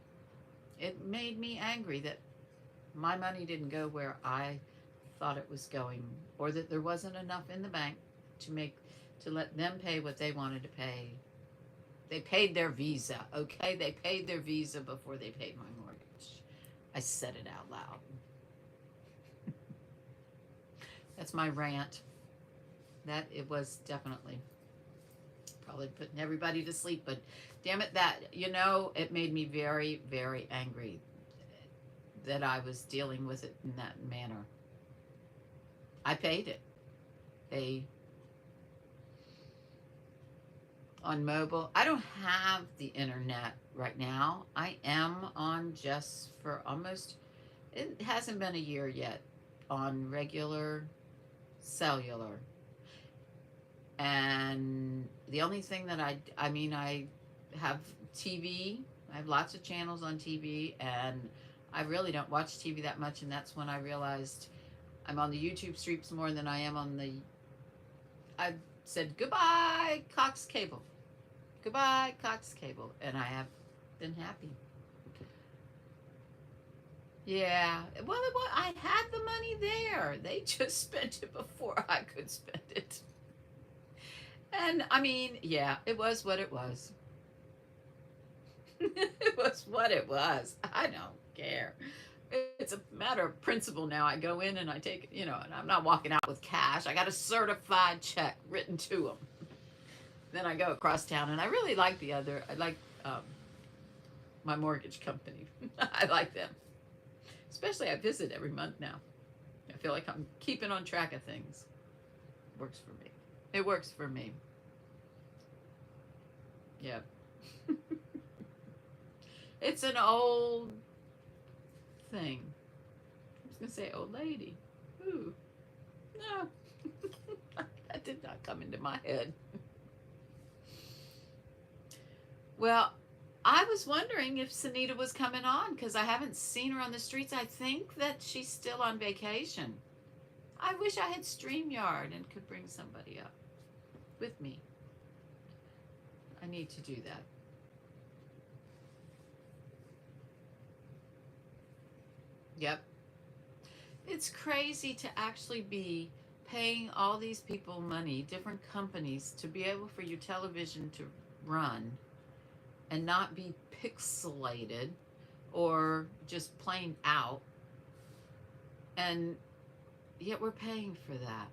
It made me angry that my money didn't go where I thought it was going, or that there wasn't enough in the bank to let them pay what they wanted to pay. They paid their Visa, okay? They paid their Visa before they paid my mortgage. I said it out loud. That's my rant. That it was definitely probably putting everybody to sleep, but damn it, that, it made me very, very angry that I was dealing with it in that manner. I paid it. On mobile. I don't have the internet right now. I am on just for almost, it hasn't been a year yet, on regular cellular. And the only thing that I have TV. I have lots of channels on TV, and I really don't watch TV that much, and that's when I realized I'm on the YouTube streams more than I am on I said, goodbye, Cox Cable. Goodbye, Cox Cable. And I have been happy. Yeah. Well, I had the money there. They just spent it before I could spend it. And, yeah, it was what it was. It was what it was. I don't care. It's a matter of principle now. I go in and I take, and I'm not walking out with cash. I got a certified check written to them. Then I go across town, and I really like I like my mortgage company. I like them. Especially I visit every month now. I feel like I'm keeping on track of things. Works for me. It works for me. Yeah. It's an old thing. I was going to say old lady. Ooh. No. That did not come into my head. Well, I was wondering if Sanita was coming on, because I haven't seen her on the streets. I think that she's still on vacation. I wish I had StreamYard and could bring somebody up with me. I need to do that. Yep. it's crazy to actually be paying all these people money, different companies, to be able for your television to run and not be pixelated or just plain out, and yet we're paying for that.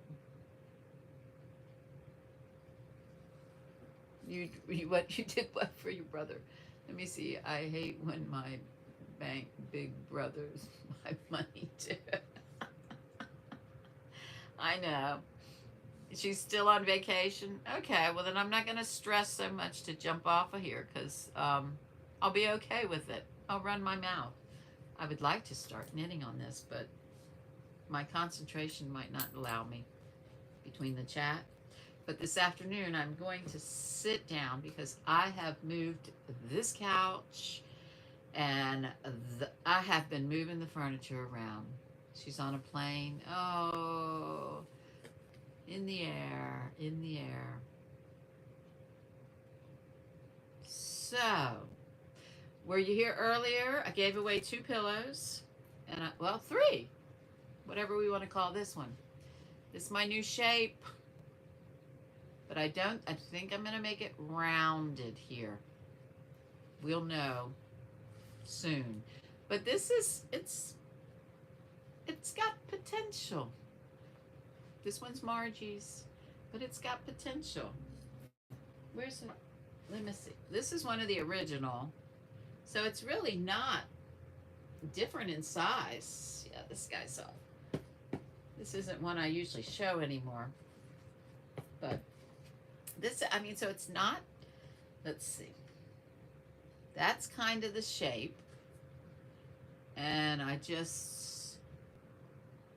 You what you did what for your brother? Let me see. I hate when my bank big brothers my money too. I know. She's still on vacation. Okay, well then I'm not going to stress so much to jump off of here, because I'll be okay with it. I'll run my mouth. I would like to start knitting on this, but my concentration might not allow me between the chat. But this afternoon I'm going to sit down because I have moved this couch and I have been moving the furniture around. She's on a plane. Oh, in the air, in the air. So, were you here earlier? I gave away 2 pillows, and well, 3, whatever we want to call this one. This is my new shape, but I think I'm going to make it rounded here. We'll know soon. But this is, it's got potential. This one's Margie's, but it's got potential. Where's it? Let me see. This is one of the original. So it's really not different in size. Yeah, this guy's off. This isn't one I usually show anymore. But this, I mean, so it's not, let's see. That's kind of the shape. And I just,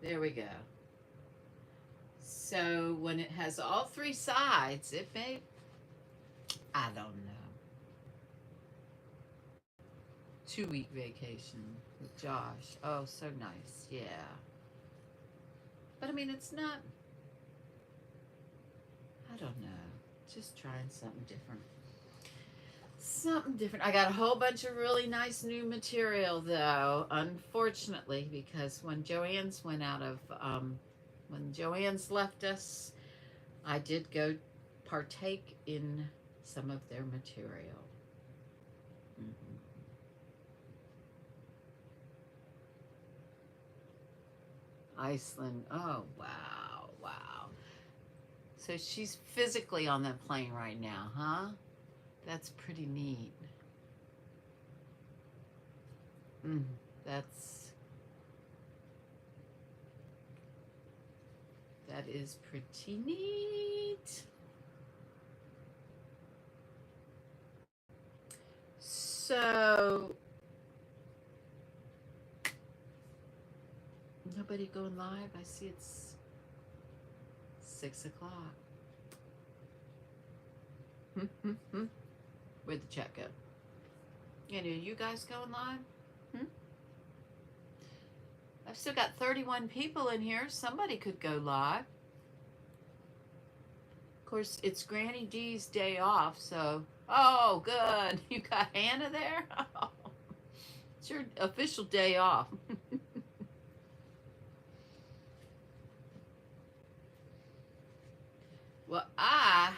there we go. So when it has all 3 sides, it may, I don't know. 2-week vacation with Josh. Oh, so nice. Yeah. But I mean, it's not, I don't know. Just trying something different. Something different. I got a whole bunch of really nice new material though, unfortunately, because when Joann's went out of, when Joann's left us, I did go partake in some of their material. Iceland. Oh, wow. Wow. So she's physically on that plane right now, huh? That's pretty neat. That is pretty neat. So, nobody going live? I see it's 6 o'clock. Where'd the chat go? Any of you guys going live? I've still got 31 people in here. Somebody could go live. Of course, it's Grannydee's day off, so... Oh, good. You got Hannah there? Oh, it's your official day off. Well, I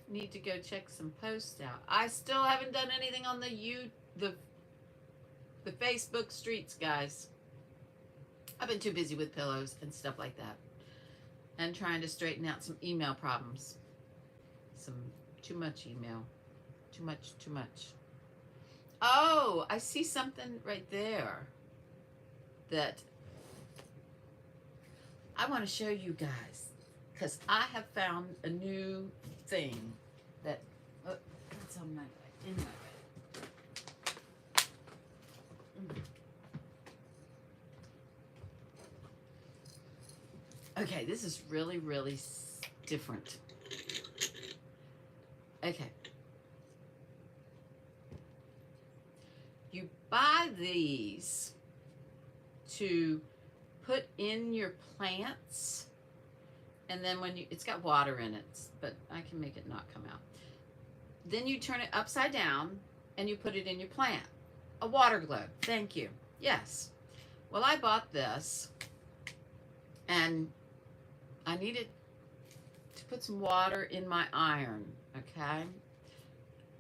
need to go check some posts out. I still haven't done anything on the Facebook streets, guys. I've been too busy with pillows and stuff like that, and trying to straighten out some email problems. Too much email. Too much. Oh, I see something right there that I want to show you guys, because I have found a new thing that, that's on my, in my Okay, this is really, really different. Okay. You buy these to put in your plants, and then when it's got water in it, but I can make it not come out. Then you turn it upside down and you put it in your plant. A water globe. Thank you. Yes. Well, I bought this. And I needed to put some water in my iron, okay?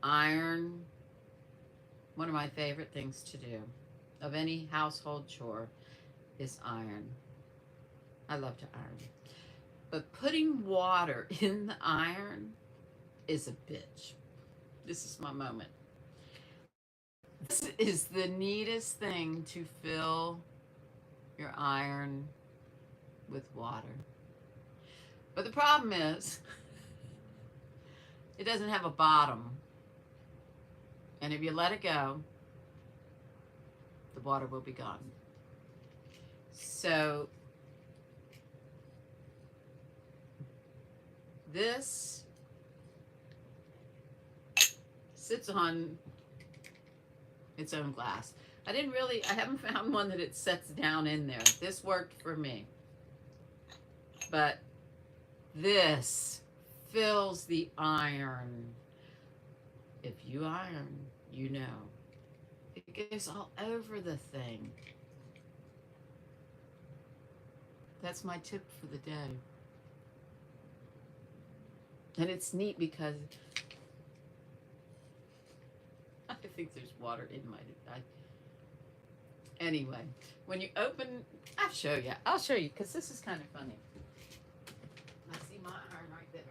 Iron, one of my favorite things to do of any household chore is iron. I love to iron. But putting water in the iron is a bitch. This is my moment. This is the neatest thing to fill your iron with water. But the problem is, it doesn't have a bottom. And if you let it go, the water will be gone. So this sits on its own glass. I haven't found one that it sets down in there. This worked for me. But this fills the iron. If you iron, you know. It goes all over the thing. That's my tip for the day. And it's neat because I think there's water in my... Anyway, when you open... I'll show you because this is kind of funny. I see my iron right there.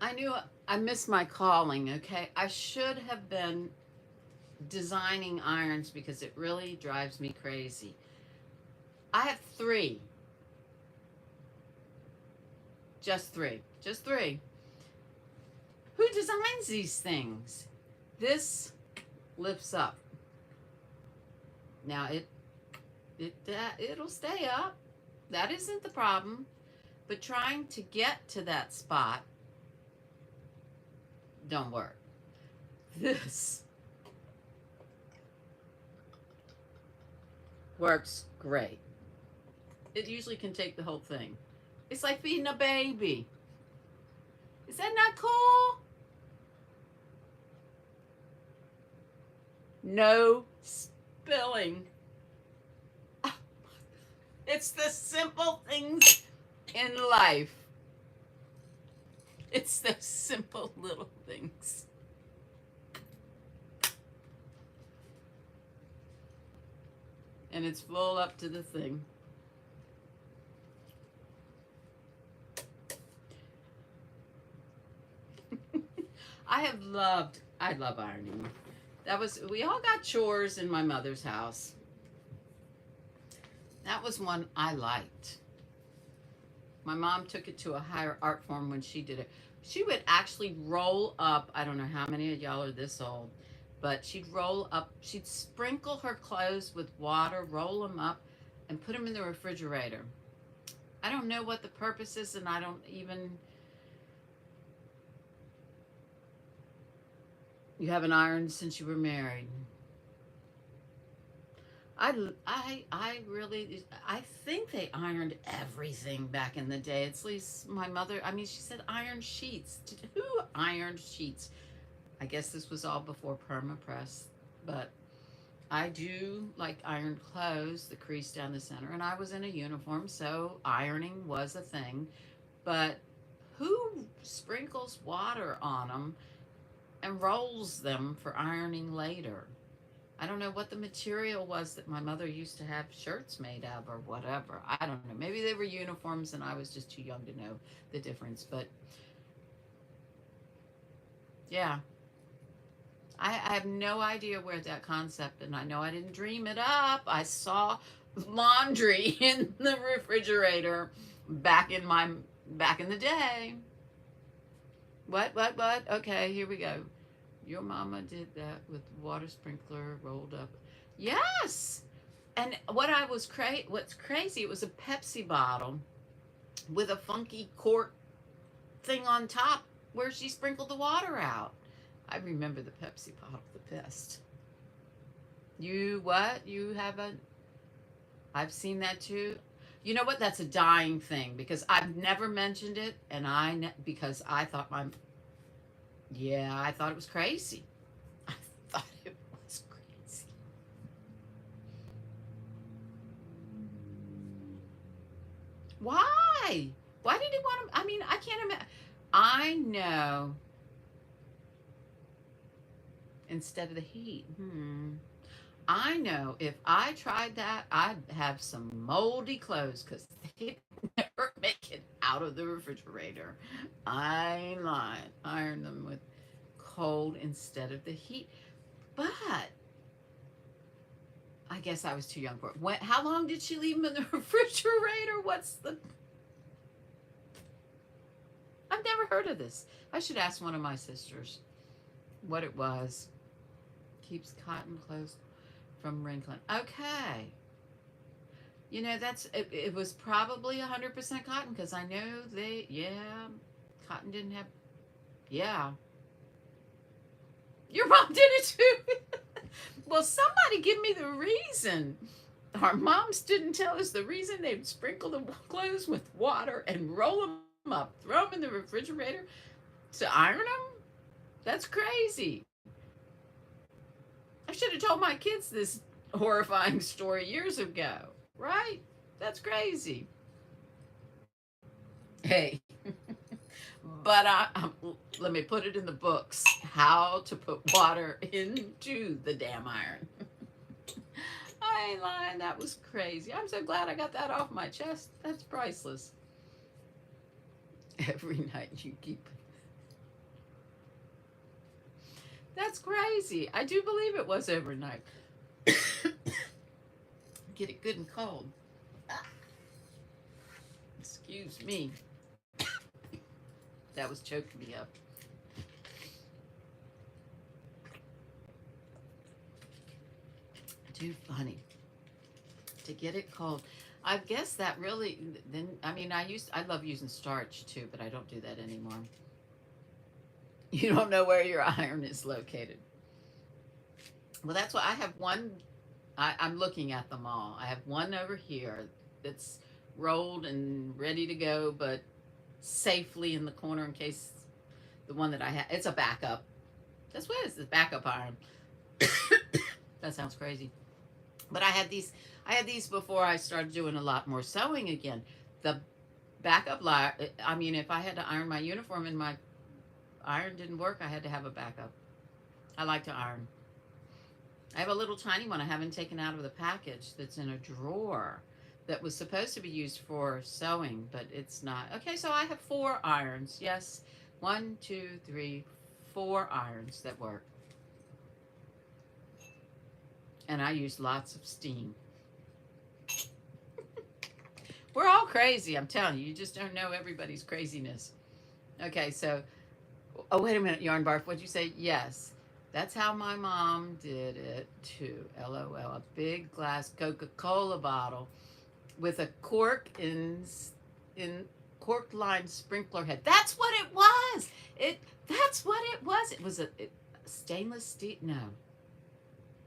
I knew I missed my calling, okay? I should have been designing irons because it really drives me crazy. I have 3. Just three. Who designs these things? This lifts up. Now it'll stay up. That isn't the problem. But trying to get to that spot don't work. This works great. It usually can take the whole thing. It's like feeding a baby. Is that not cool? No spilling. It's the simple things in life. It's those simple little things. And it's full up to the thing. I love ironing. We all got chores in my mother's house. That was one I liked. My mom took it to a higher art form when she did it. She would actually roll up, I don't know how many of y'all are this old, but she'd sprinkle her clothes with water, roll them up, and put them in the refrigerator. I don't know what the purpose is, and I don't even... You haven't ironed since you were married. I think they ironed everything back in the day. At least my mother, she said iron sheets. Who ironed sheets? I guess this was all before perma-press, but I do like ironed clothes, the crease down the center, and I was in a uniform, so ironing was a thing. But who sprinkles water on them and rolls them for ironing later? I don't know what the material was that my mother used to have shirts made of or whatever. I don't know. Maybe they were uniforms and I was just too young to know the difference. But yeah, I have no idea where that concept, and I know I didn't dream it up. I saw laundry in the refrigerator back in the day. What? Okay, here we go. Your mama did that with water sprinkler rolled up. Yes! And what's crazy, it was a Pepsi bottle with a funky cork thing on top where she sprinkled the water out. I remember the Pepsi bottle the best. You haven't? I've seen that too. You know what? That's a dying thing because I've never mentioned it, and because I thought I thought it was crazy. I thought Why? Why did he want him? I mean, I can't imagine. I know. Instead of the heat. I know if I tried that, I'd have some moldy clothes because they never make it out of the refrigerator. I ain't lying. Iron them with cold instead of the heat. But I guess I was too young for it. How long did she leave them in the refrigerator? I've never heard of this. I should ask one of my sisters what it was. Keeps cotton clothes from wrinkling. Okay. You know, it was probably 100% cotton because I know cotton didn't have, yeah. Your mom did it too. Well, somebody give me the reason. Our moms didn't tell us the reason they'd sprinkle the clothes with water and roll them up, throw them in the refrigerator to iron them. That's crazy. I should have told my kids this horrifying story years ago, right? That's crazy. Hey, but let me put it in the books how to put water into the damn iron. I ain't lying, that was crazy. I'm so glad I got that off my chest. That's priceless. Every night you keep. That's crazy. I do believe it was overnight. Get it good and cold. Excuse me. That was choking me up. Too funny. To get it cold. I guess that really, then, I mean, I love using starch too, but I don't do that anymore. You don't know where your iron is located. Well, that's why I have one. I'm looking at them all. I have one over here that's rolled and ready to go, but safely in the corner in case the one that I have, it's a backup. That's what it is, the backup iron. That sounds crazy. But I had these before I started doing a lot more sewing again. The backup I mean, if I had to iron my uniform and my iron didn't work, I had to have a backup. I like to iron. I have a little tiny one I haven't taken out of the package that's in a drawer that was supposed to be used for sewing, but it's not. Okay, so I have 4 irons. Yes, 1, 2, 3, 4 irons that work. And I use lots of steam. We're all crazy, I'm telling you. You just don't know everybody's craziness. Okay, so, oh, wait a minute, Yarnbarf, what'd you say? Yes. That's how my mom did it too. LOL. A big glass Coca-Cola bottle with a cork in cork lined sprinkler head. That's what it was. That's what it was. It was a stainless steel. No.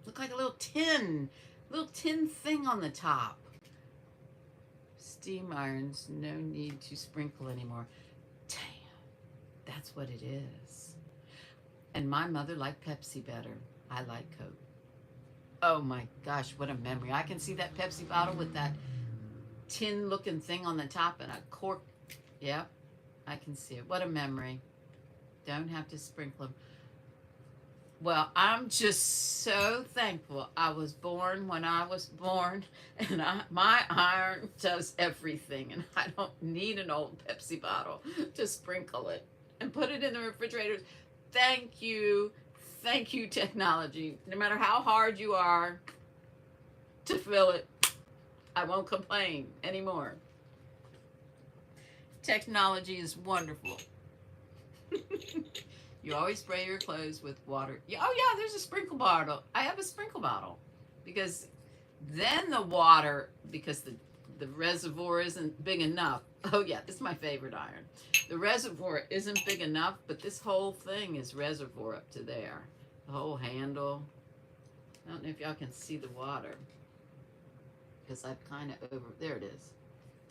Looked like a little tin thing on the top. Steam irons, no need to sprinkle anymore. Damn. That's what it is. And my mother liked Pepsi better. I like Coke. Oh my gosh, what a memory. I can see that Pepsi bottle with that tin looking thing on the top and a cork. Yep, I can see it. What a memory. Don't have to sprinkle them. Well, I'm just so thankful I was born when I was born, and my iron does everything, and I don't need an old Pepsi bottle to sprinkle it and put it in the refrigerator. Thank you, technology. No matter how hard you are to fill it, I won't complain anymore. Technology is wonderful. You always spray your clothes with water. Oh yeah, there's a sprinkle bottle. I have a sprinkle bottle because then the water, because the reservoir isn't big enough. Oh yeah, this is my favorite iron. The reservoir isn't big enough, but this whole thing is reservoir up to there. The whole handle. I don't know if y'all can see the water because I've kind of there it is.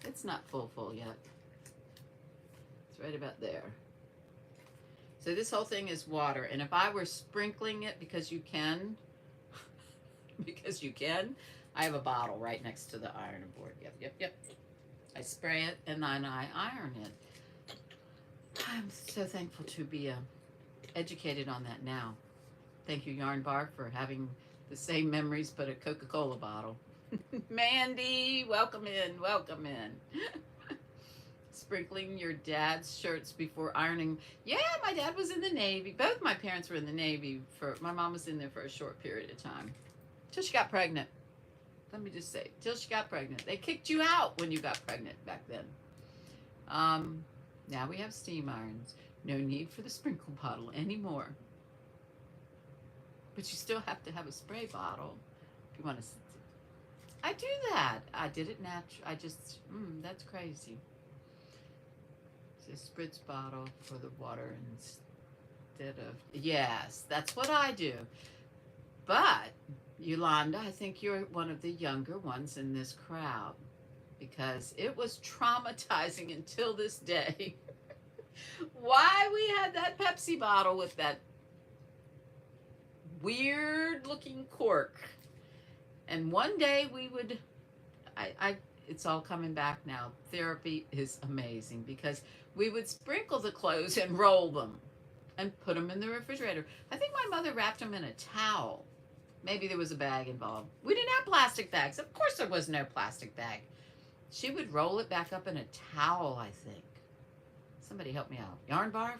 It's not full yet. It's right about there. So this whole thing is water, and if I were sprinkling it because you can, I have a bottle right next to the ironing board. Yep. I spray it and then I iron it. I'm so thankful to be educated on that now. Thank you, Yarnbarf, for having the same memories but a Coca-Cola bottle. Mandy, welcome in, welcome in. Sprinkling your dad's shirts before ironing. Yeah, my dad was in the Navy. Both my parents were in the Navy. My mom was in there for a short period of time. Till she got pregnant. Let me just say, till she got pregnant. They kicked you out when you got pregnant back then. Now we have steam irons. No need for the sprinkle bottle anymore. But you still have to have a spray bottle if you want to. I do that. I did it natural. I just, that's crazy. It's a spritz bottle for the water instead of, yes, that's what I do. But, Yolanda, I think you're one of the younger ones in this crowd because it was traumatizing until this day. Why we had that Pepsi bottle with that weird looking cork. And one day we would, it's all coming back now. Therapy is amazing because we would sprinkle the clothes and roll them and put them in the refrigerator. I think my mother wrapped them in a towel. Maybe there was a bag involved. We didn't have plastic bags. Of course there was no plastic bag. She would roll it back up in a towel, I think. Somebody help me out. Yarnbarf?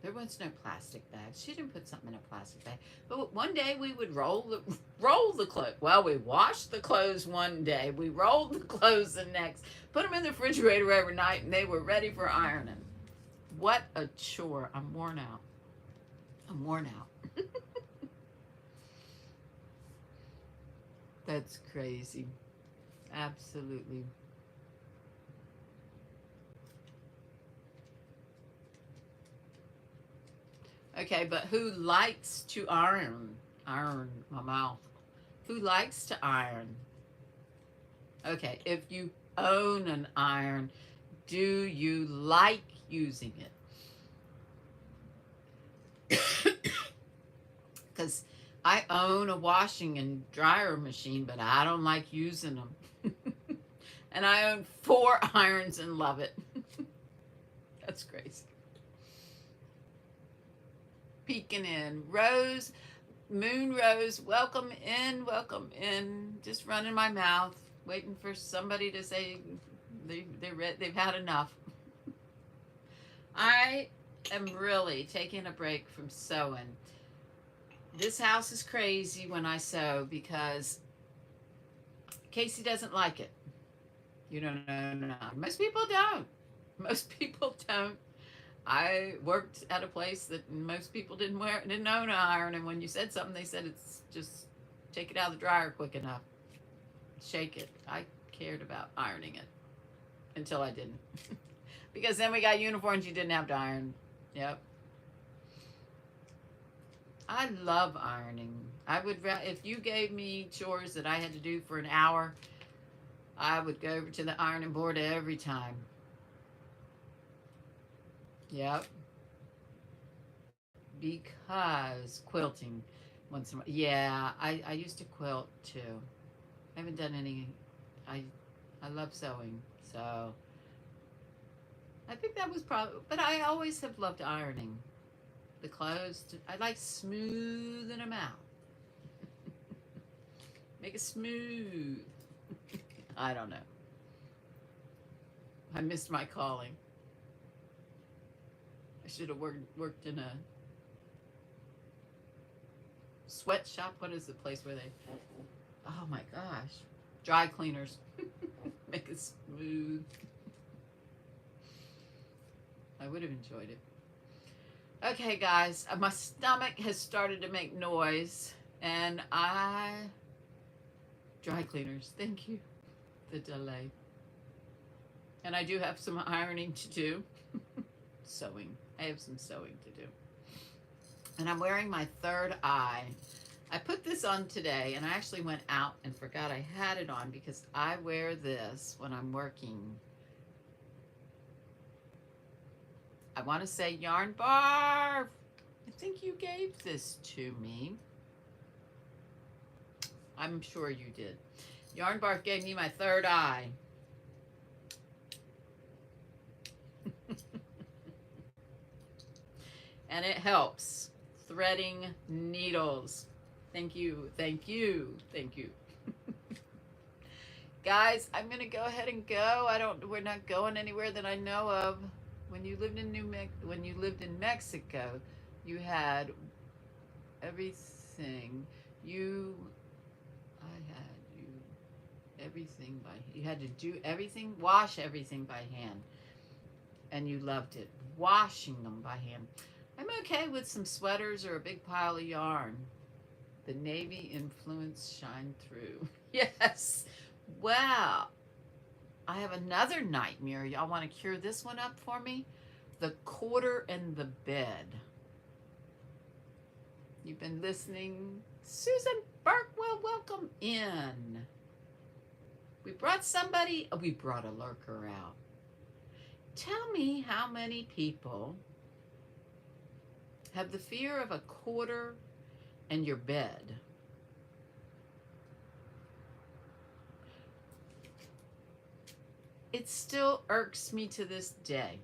There was no plastic bags. She didn't put something in a plastic bag. But one day we would roll the clothes. Well, we washed the clothes one day. We rolled the clothes the next. Put them in the refrigerator every night, and they were ready for ironing. What a chore. I'm worn out. I'm worn out. That's crazy. Absolutely. Okay, but who likes to iron? Iron my mouth. Who likes to iron? Okay, if you own an iron, do you like using it? Because I own a washing and dryer machine, but I don't like using them. And I own 4 irons and love it. That's crazy. Peeking in. Rose, Moon Rose, welcome in, just running my mouth, waiting for somebody to say they've had enough. I am really taking a break from sewing. This house is crazy when I sew because Casey doesn't like it. You don't know. Most people don't. Most people don't. I worked at a place that most people didn't own an iron, and when you said something, they said it's just take it out of the dryer quick enough, shake it. I cared about ironing it until I didn't, because then we got uniforms you didn't have to iron. Yep. I love ironing. I would, if you gave me chores that I had to do for an hour, I would go over to the ironing board every time. Yep. Because quilting once in a while. Yeah, I used to quilt too. I haven't done any. I love sewing, so I think that was probably, but I always have loved ironing the clothes. I like smoothing them out. Make it smooth. I don't know. I missed my calling. I should have worked in a sweatshop. What is the place where they, oh my gosh, dry cleaners. Make it smooth. I would have enjoyed it. Okay, guys, my stomach has started to make noise, and dry cleaners, thank you. The delay. And I do have some ironing to do. Sewing. I have some sewing to do. And I'm wearing my third eye. I put this on today, and I actually went out and forgot I had it on because I wear this when I'm working. I want to say Yarnbarf. I think you gave this to me. I'm sure you did. Yarnbarf gave me my third eye. And it helps. Threading needles. Thank you, thank you, thank you. Guys, I'm gonna go ahead and go. We're not going anywhere that I know of. When you lived in Mexico, you had everything. You had to do everything, wash everything by hand. And you loved it. Washing them by hand. I'm okay with some sweaters or a big pile of yarn. The navy influence shine through. Yes. Well, I have another nightmare. Y'all want to cure this one up for me? The quarter and the bed. You've been listening. Susan Barkwell, welcome in. We brought a lurker out. Tell me how many people have the fear of a quarter and your bed. It still irks me to this day.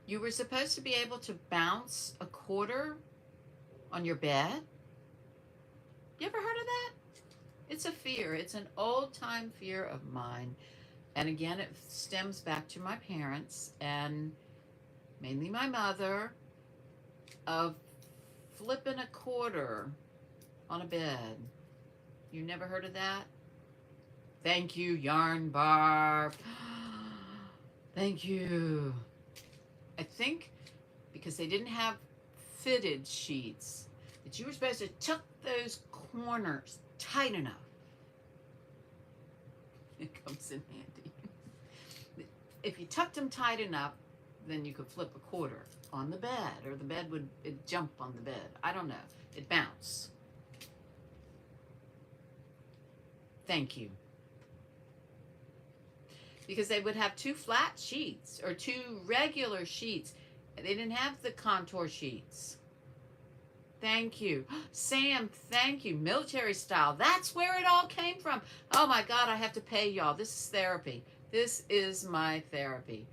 You were supposed to be able to bounce a quarter on your bed? You ever heard of that? It's a fear. It's an old-time fear of mine. And again, it stems back to my parents and mainly my mother, of flipping a quarter on a bed. You never heard of that? Thank you, Yarnbarf. Thank you. I think because they didn't have fitted sheets, that you were supposed to tuck those corners tight enough. It comes in handy. If you tucked them tight enough, then you could flip a quarter on the bed, or the bed would jump on the bed. I don't know. It'd bounce. Thank you. Because they would have two flat sheets or two regular sheets. They didn't have the contour sheets. Thank you. Sam, thank you. Military style. That's where it all came from. Oh my God, I have to pay y'all. This is therapy. This is my therapy.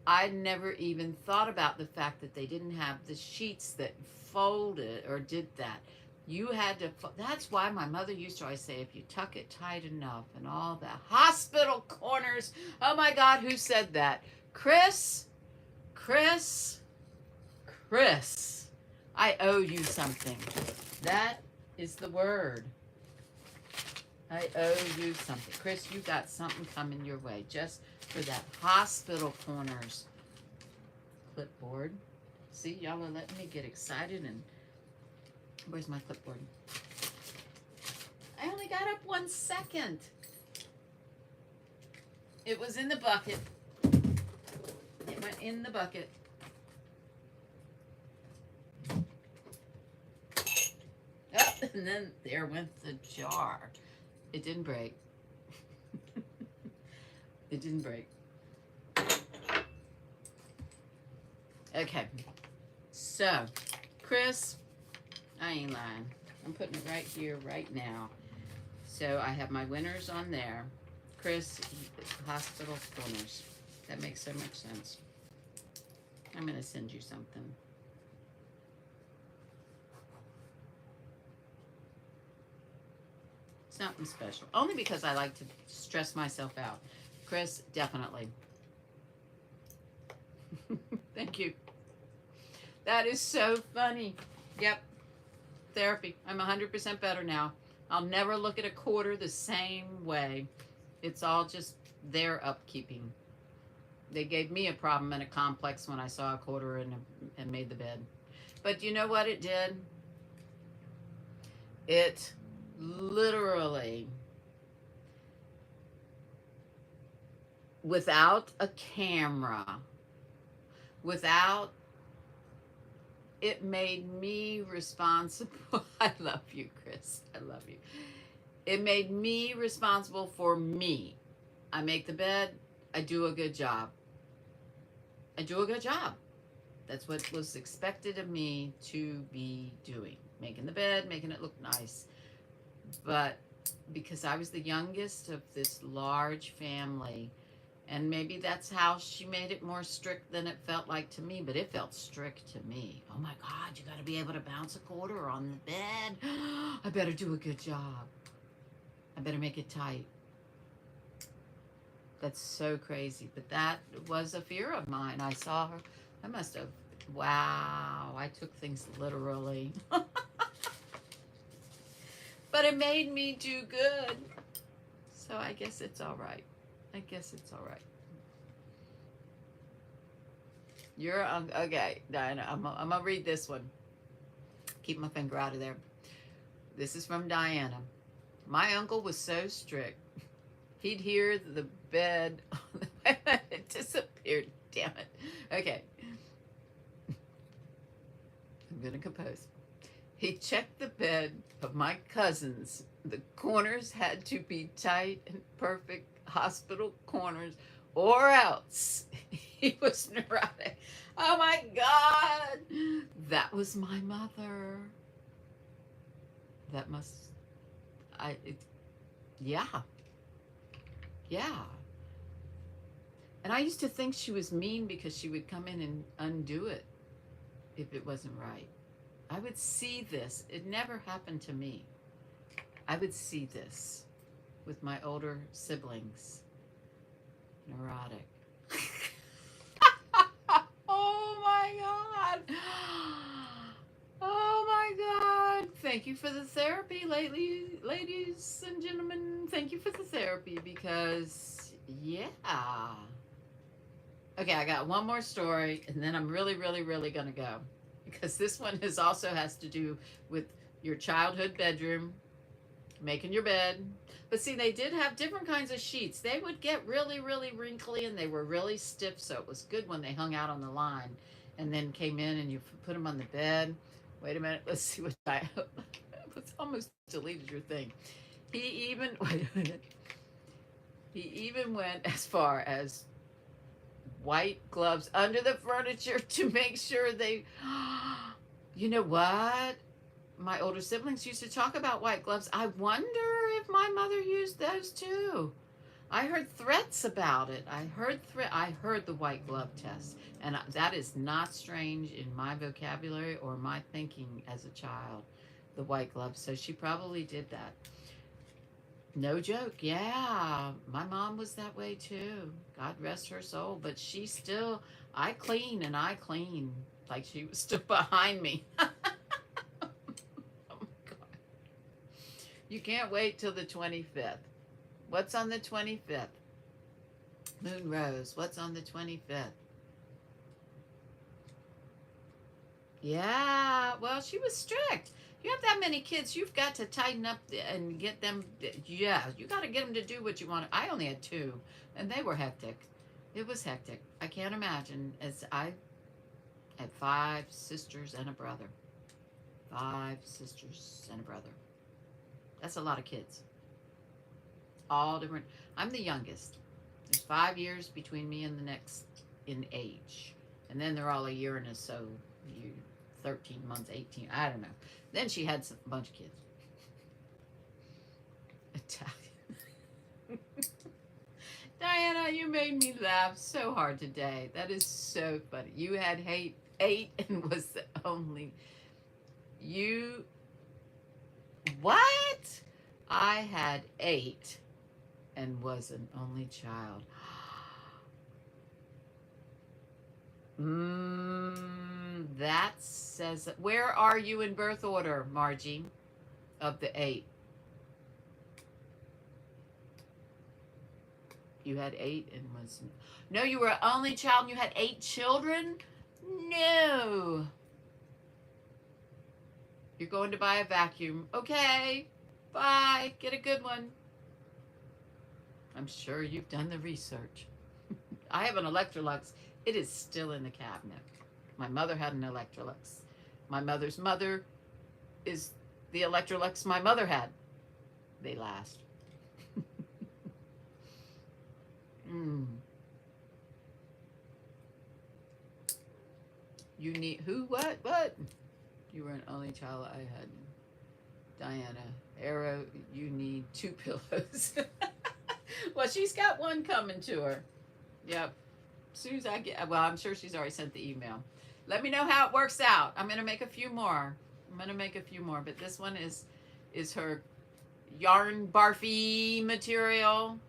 I never even thought about the fact that they didn't have the sheets that folded or did that. You had to, that's why my mother used to always say, if you tuck it tight enough and all the hospital corners. Oh my God, who said that? Chris, I owe you something. That is the word. I owe you something. Chris, you got something coming your way just for that hospital corners. Clipboard. See, y'all are letting me get excited. And where's my clipboard? I only got up 1 second. It was in the bucket. It went in the bucket. Oh, and then there went the jar. It didn't break. It didn't break. Okay. So, Chris, I ain't lying. I'm putting it right here, right now. So I have my winners on there. Chris, hospital corners. That makes so much sense. I'm going to send you something. Something special. Only because I like to stress myself out. Chris, definitely. Thank you. That is so funny. Yep. Therapy. I'm 100% better now. I'll never look at a quarter the same way. It's all just their upkeeping. They gave me a problem and a complex when I saw a quarter and made the bed. But you know what it did? It literally, without a camera, it made me responsible. I love you, Chris. I love you. It made me responsible for me. I make the bed. I do a good job. That's what was expected of me to be doing. Making the bed, making it look nice. But because I was the youngest of this large family, and maybe that's how she made it more strict than it felt like to me, but it felt strict to me. Oh my God, you got to be able to bounce a quarter on the bed. I better do a good job. I better make it tight. That's so crazy. But that was a fear of mine. I saw her. I must have. Wow. I took things literally. But it made me do good. So I guess it's all right. I guess it's all right. You're okay, Diana. I'm gonna read this one. Keep my finger out of there. This is from Diana. My uncle was so strict. He'd hear the bed. It disappeared. Damn it. Okay. I'm gonna compose. He checked the bed of my cousins. The corners had to be tight and perfect hospital corners, or else he was neurotic. Oh my God. That was my mother. That must, yeah. Yeah. And I used to think she was mean because she would come in and undo it if it wasn't right. I would see this. It never happened to me. I would see this with my older siblings. Neurotic. Oh my God. Oh my God. Thank you for the therapy, ladies and gentlemen. Thank you for the therapy because, yeah. Okay, I got one more story and then I'm really going to go. Because this one also has to do with your childhood bedroom, making your bed. But see, they did have different kinds of sheets. They would get really wrinkly and they were really stiff, so it was good when they hung out on the line and then came in and you put them on the bed. Wait a minute, let's see what I was almost deleted your thing. He even wait a minute. He even went as far as white gloves under the furniture to make sure they, you know what? My older siblings used to talk about white gloves. I wonder if my mother used those too. I heard threats about it. I heard the white glove test, and that is not strange in my vocabulary or my thinking as a child. The white gloves. So she probably did that. No joke. Yeah, my mom was that way too. God rest her soul. But she still, I clean and I clean like she was still behind me. Oh my God. You can't wait till the 25th. What's on the 25th? Moon Rose. What's on the 25th? Yeah, well, she was strict. You have that many kids, you've got to tighten up and get them. Yeah, you got to get them to do what you want. I only had two, and they were hectic. It was hectic. I can't imagine. As I had 5 sisters and a brother. 5 sisters and a brother. That's a lot of kids. All different. I'm the youngest. There's 5 years between me and the next in age, and then they're all a year and so. 13 months, 18, I don't know. Then she had a bunch of kids. Italian. Diana, you made me laugh so hard today. That is so funny. You had 8 and was the only. You. What? I had 8 and was an only child. That says, where are you in birth order, Margie, of the 8? You had 8 and was, no, you were an only child and you had 8 children? No. You're going to buy a vacuum. Okay, bye, get a good one. I'm sure you've done the research. I have an Electrolux. It is still in the cabinet. My mother had an Electrolux. My mother's mother is the Electrolux my mother had. They last. You need, who, what? You were an only child I had. Diana. Arrow, you need 2 pillows. Well, she's got one coming to her. Yep. As soon as I get, well, I'm sure she's already sent the email. Let me know how it works out. I'm going to make a few more. But this one is her yarn barfy material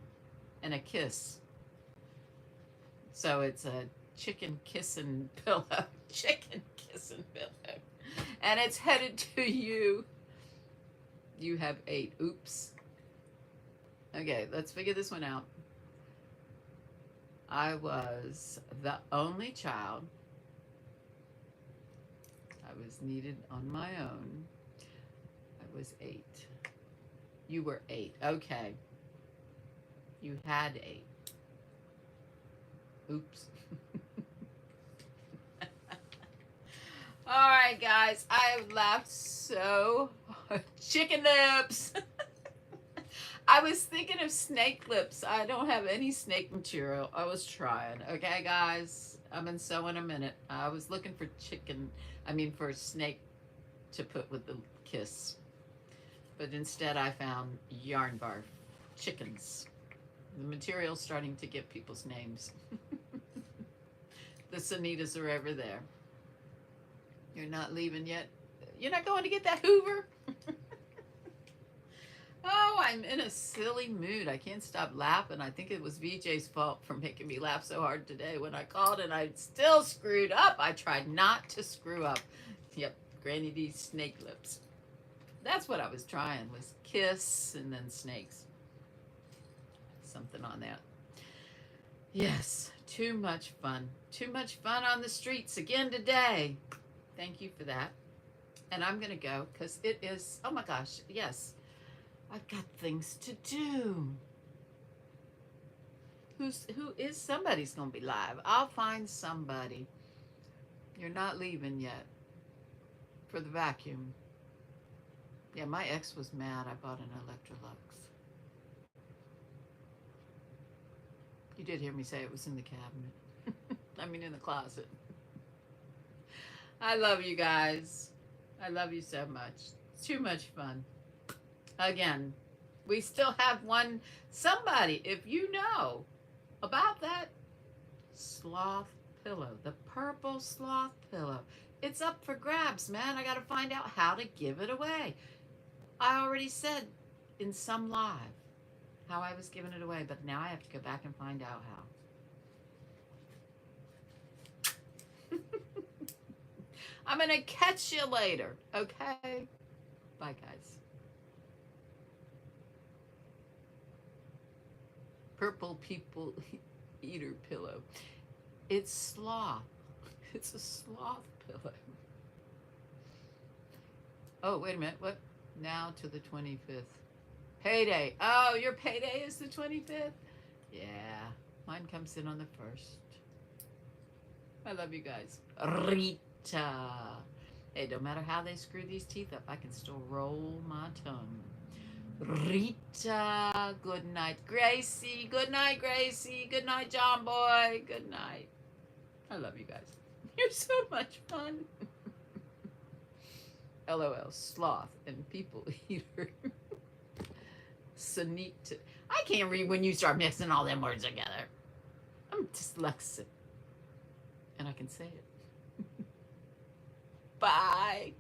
and a kiss. So it's a chicken kissing pillow. Chicken kissing pillow. And it's headed to you. You have 8. Oops. Okay, let's figure this one out. I was the only child. I was needed on my own. I was 8. You were 8. Okay. You had 8. Oops. All right, guys. I have laughed so hard. Chicken lips. I was thinking of snake lips. I don't have any snake material. I was trying. Okay, guys. I'm in sew in a minute. I was looking for for snake to put with the kiss. But instead I found yarn barf. Chickens. The material's starting to get people's names. The Sanitas are over there. You're not leaving yet? You're not going to get that Hoover? Oh, I'm in a silly mood. I can't stop laughing. I think it was VJ's fault for making me laugh so hard today when I called and I still screwed up. I tried not to screw up. Yep, Grannydee's snake lips. That's what I was trying, was kiss and then snakes. Something on that. Yes, too much fun. Too much fun on the streets again today. Thank you for that. And I'm going to go because it is, oh my gosh, yes. I've got things to do. Somebody's going to be live. I'll find somebody. You're not leaving yet for the vacuum. Yeah, my ex was mad I bought an Electrolux. You did hear me say it was in the cabinet. I mean in the closet. I love you guys. I love you so much. It's too much fun. Again, we still have somebody, if you know about that sloth pillow, the purple sloth pillow, it's up for grabs, man. I got to find out how to give it away. I already said in some live how I was giving it away, but now I have to go back and find out how. I'm going to catch you later, okay? Bye, guys. Purple people eater pillow. It's sloth. It's a sloth pillow. Oh, wait a minute. What? Now to the 25th. Payday. Oh, your payday is the 25th? Yeah. Mine comes in on the 1st. I love you guys. Rita. Hey, no matter how they screw these teeth up, I can still roll my tongue. Rita, good night. Gracie, good night, Gracie. Good night, John Boy. Good night. I love you guys. You're so much fun. LOL, sloth and people eater. Sanity. I can't read when you start mixing all them words together. I'm dyslexic. And I can say it. Bye.